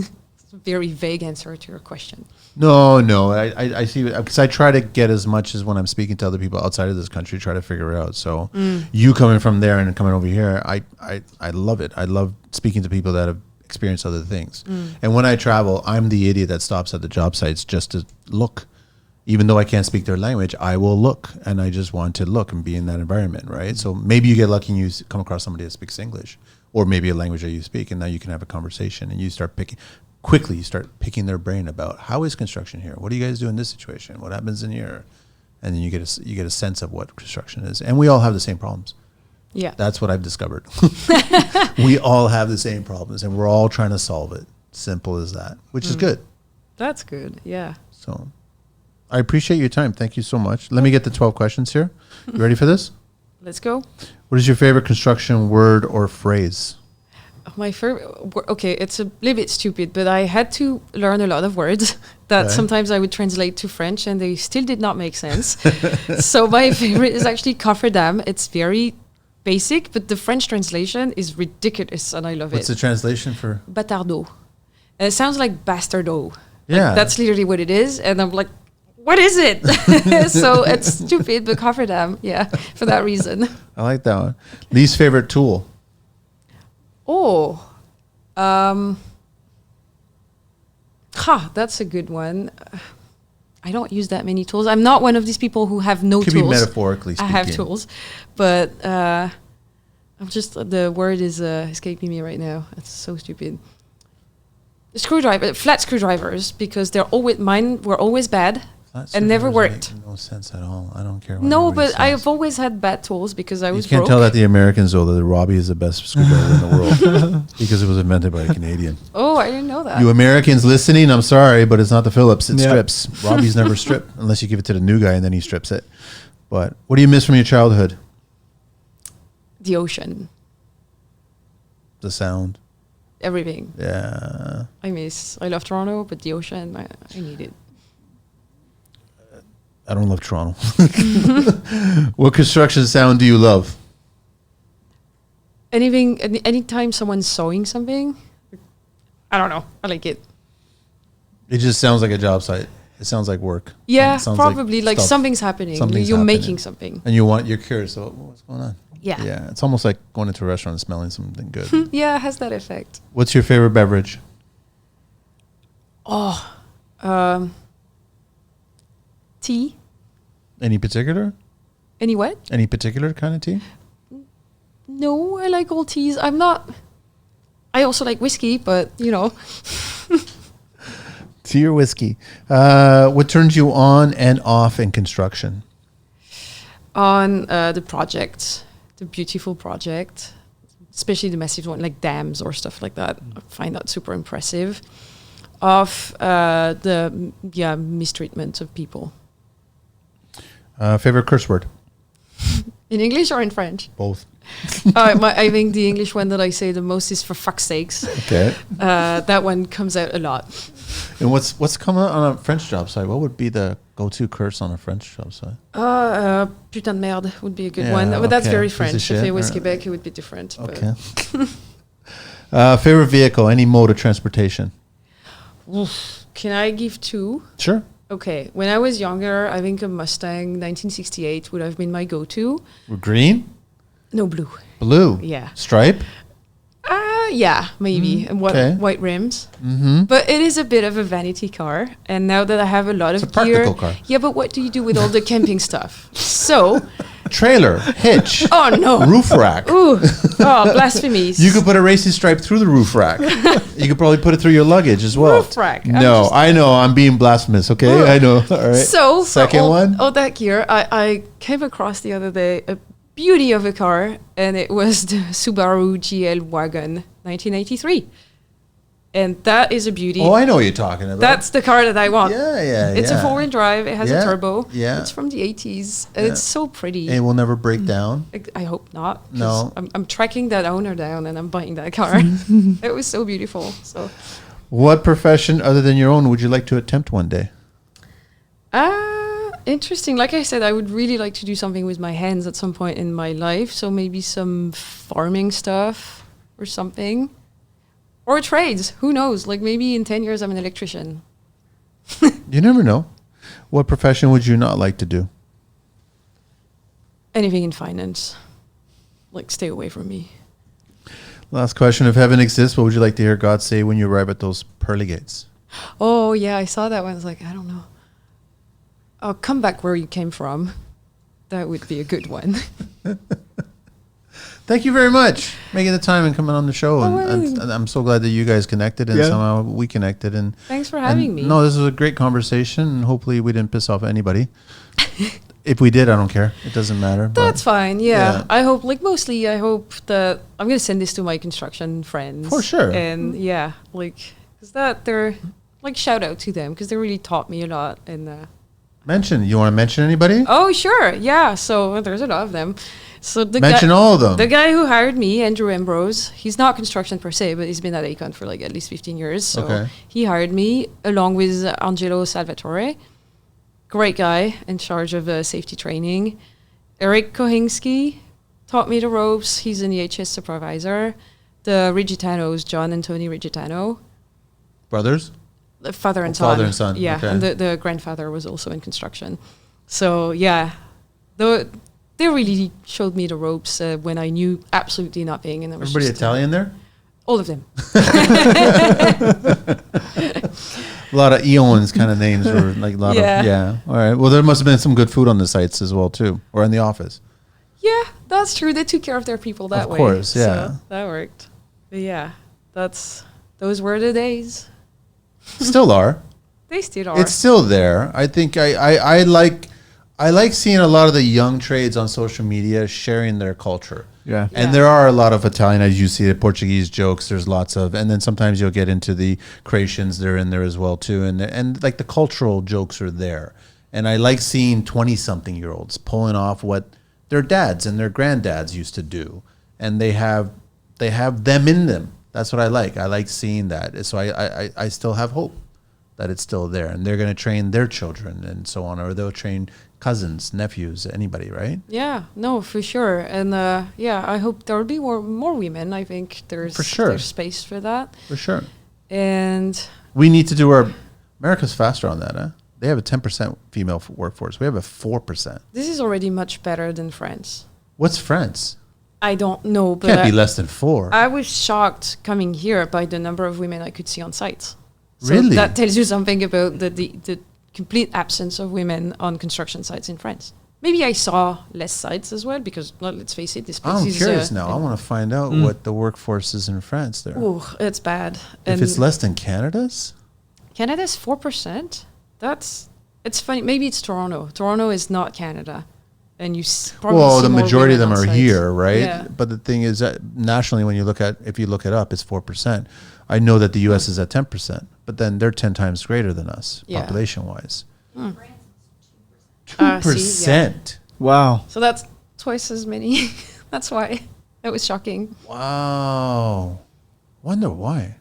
a very vague answer to your question. No, I see, because I try to get as much as when I'm speaking to other people outside of this country, try to figure it out. So you coming from there and coming over here, I love it. I love speaking to people that have experienced other things. And when I travel, I'm the idiot that stops at the job sites just to look. Even though I can't speak their language, I will look, and I just want to look and be in that environment, right? So maybe you get lucky and you come across somebody that speaks English, or maybe a language that you speak, and now you can have a conversation, and you start picking their brain about how is construction here? What do you guys do in this situation? What happens in here? And then you get a sense of what construction is, and we all have the same problems. Yeah. That's what I've discovered. We all have the same problems, and we're all trying to solve it. Simple as that, which is good. That's good. Yeah. So I appreciate your time. Thank you so much. Let me get the 12 questions here. You ready for this? Let's go. What is your favorite construction word or phrase? My favorite... Okay, it's a little bit stupid, but I had to learn a lot of words that Okay. sometimes I would translate to French, and they still did not make sense. So my favorite is actually coffre-dame. It's very basic, but the French translation is ridiculous, and I love What's it. the translation for? Bâtardeau. And it sounds like bastardo. Yeah. That's literally what it is, and I'm like, what is it? So it's stupid, but coffre-dame, yeah, for that reason. I like that one. Least favorite tool? Oh, that's a good one. I don't use that many tools. I'm not one of these people who have no Could tools. be metaphorically I speaking. have tools, but I'm just the word is escaping me right now. It's so stupid. Flat screwdrivers, because mine were always bad. And never worked. No sense at all. I don't care. What No, anybody but says. I've always had bad tools because I was You can't broke. tell that the Americans, though, that Robbie is the best screwdriver in the world because it was invented by a Canadian. Oh, I didn't know that. You Americans listening, I'm sorry, but it's not the Phillips. It Yeah. strips. Robbie's never stripped unless you give it to the new guy and then he strips it. But what do you miss from your childhood? The ocean, The sound. everything. Yeah. I love Toronto, but the ocean, I need it. I don't love Toronto. What construction sound do you love? Anytime someone's sewing something, I don't know. I like it. It just sounds like a job site. It sounds like work. Yeah, It sounds probably like stuff. something's happening. Something's You're happening. making something. And you're curious about what's going on. Yeah. Yeah. It's almost like going into a restaurant and smelling something good. Yeah, it has that effect. What's your favorite beverage? Tea? Any particular? Any what? Any particular kind of tea? No, I like all teas. I also like whiskey, but Tea or whiskey? What turns you on and off in construction? on the project, the beautiful project, especially the massive one like dams or stuff like that. I find that super impressive. Of the mistreatment of people. Favorite curse word? In English or in French? Both. I think the English one that I say the most is for fuck's sakes. Okay. That one comes out a lot. And what's coming on a French job site? What would be the go-to curse on a French job site? Putain de merde would be a good Yeah, one. But that's okay. very Piece of French. shit, If it was right. Quebec, it would be different. Okay. Favorite vehicle? Any mode of transportation? Oof. Can I give two? Sure. Okay. When I was younger, I think a Mustang 1968 would have been my go-to. Green? No, blue. Blue. Yeah. Stripe. Yeah, maybe. And okay. white rims. Mm-hmm. But it is a bit of a vanity car. And now that I have a lot of It's a practical gear, car. yeah, but what do you do with all the camping stuff? So, Trailer, hitch, oh no, roof rack. Ooh, oh, blasphemies. You could put a racing stripe through the roof rack. You could probably put it through your luggage as well. Roof rack. No, I know. I'm being blasphemous. Okay, Ugh. I know. All right. So, second one. All that gear, I came across the other day a beauty of a car, and it was the Subaru GL Wagon 1983. And that is a beauty. Oh, I know what you're talking about. That's the car that I want. Yeah. It's a four-wheel drive. It has a turbo. Yeah. It's from the 80s. And it's so pretty. And it will never break down. I hope not. 'Cause No. I'm tracking that owner down and I'm buying that car. It was so beautiful. So, What profession other than your own would you like to attempt one day? interesting. Like I said, I would really like to do something with my hands at some point in my life. So maybe some farming stuff or something. Or trades. Who knows? Like maybe in 10 years I'm an electrician. You never know. What profession would you not like to do? Anything in finance. Like stay away from me. Last question. If heaven exists, what would you like to hear God say when you arrive at those pearly gates? Oh, yeah, I saw that one. I was like, I don't know. Oh, come back where you came from. That would be a good one. Thank you very much making the time and coming on the show. And I'm so glad that you guys connected and somehow we connected. And thanks for having me. No, this was a great conversation, and hopefully we didn't piss off anybody. If we did, I don't care. It doesn't matter. That's fine. Yeah. I hope, like, mostly I hope that I'm going to send this to my construction friends. For sure. And yeah, like, because they're, like, shout out to them because they really taught me a lot. And you want to mention anybody? Oh, sure. Yeah. So there's a lot of them. So mention all of them. The guy who hired me, Andrew Ambrose, he's not construction per se, but he's been at Aecon for like at least 15 years. So he hired me along with Angelo Salvatore. Great guy in charge of safety training. Eric Kohinski taught me the ropes. He's an EHS supervisor. The Rigitanos, John and Tony Rigitano. Brothers? The father and son. Father and son. Yeah. Okay. And the grandfather was also in construction. So yeah, they really showed me the ropes when I knew absolutely nothing. And Everybody Italian there? All of them. A lot of Eons kind of names were like a lot of all right. Well, there must have been some good food on the sites as well too, or in the office. Yeah, that's true. They took care of their people that way. Of course, yeah. So that worked. But yeah, those were the days. Still are. They still are. It's still there. I think I like seeing a lot of the young trades on social media sharing their culture. Yeah. And there are a lot of Italian, as you see, the Portuguese jokes. There's lots of, and then sometimes you'll get into the Croatians. They're in there as well too, and like the cultural jokes are there. And I like seeing 20-something-year-olds pulling off what their dads and their granddads used to do, and they have them in them. That's what I like. I like seeing that. So I still have hope that it's still there, and they're going to train their children and so on, or they'll train cousins, nephews, anybody, right? Yeah, no, for sure. And I hope there'll be more women. I think there's space for that. For sure. And we need to do America's faster on that, huh? They have a 10% female workforce. We have a 4%. This is already much better than France. What's France? I don't know, but Can't be less than 4. I was shocked coming here by the number of women I could see on sites. So really? That tells you something about the complete absence of women on construction sites in France. Maybe I saw less sites as well because, well, let's face it, this place I'm is... curious now. I want to find out what the workforce is in France there. Oh, it's bad. If And it's less than Canada's? Canada's 4%? It's funny. Maybe it's Toronto. Toronto is not Canada. And you probably see the more majority of them women are on sites. here, right? Yeah. But the thing is that nationally, if you look it up, it's 4%. I know that the U.S. is at 10%, but then they're 10 times greater than us, population-wise. 2%. Wow. So that's twice as many. That's why. That was shocking. Wow. Wonder why.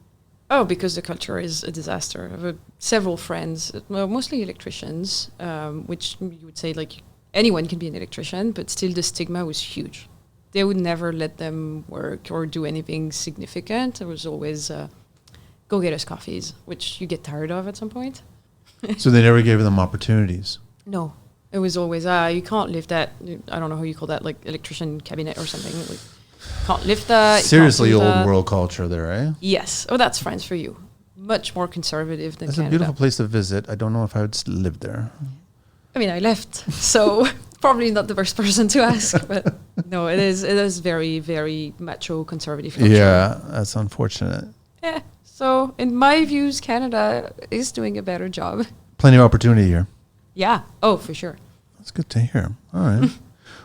Oh, because the culture is a disaster. I have several friends, mostly electricians, which you would say like anyone can be an electrician, but still the stigma was huge. They would never let them work or do anything significant. It was always go get us coffees, which you get tired of at some point. So they never gave them opportunities. No. It was always, you can't lift that. I don't know how you call that, like electrician cabinet or something. Like, can't lift that. Seriously, you old can't do that. world culture there, eh? Yes. Oh, that's France for you. Much more conservative than It's Canada. a beautiful place to visit. I don't know if I would live there. I mean, I left, so probably not the first person to ask. But no, it is very, very macho conservative culture. Yeah, that's unfortunate. Yeah. So in my views, Canada is doing a better job. Plenty of opportunity here. Yeah. Oh, for sure. That's good to hear. All right.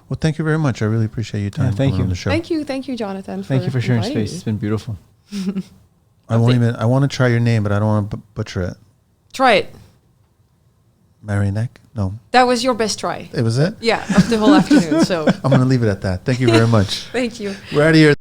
Well, thank you very much. I really appreciate your time. Yeah, thank coming you. on the show. Thank you, Jonathan. Thank you for sharing inviting space. me. It's been beautiful. I want to try your name, but I don't want to butcher it. Try it. Marianick? No. That was your best try. It was it? Yeah, of the whole afternoon. So I'm going to leave it at that. Thank you very much. thank you. We're out of here.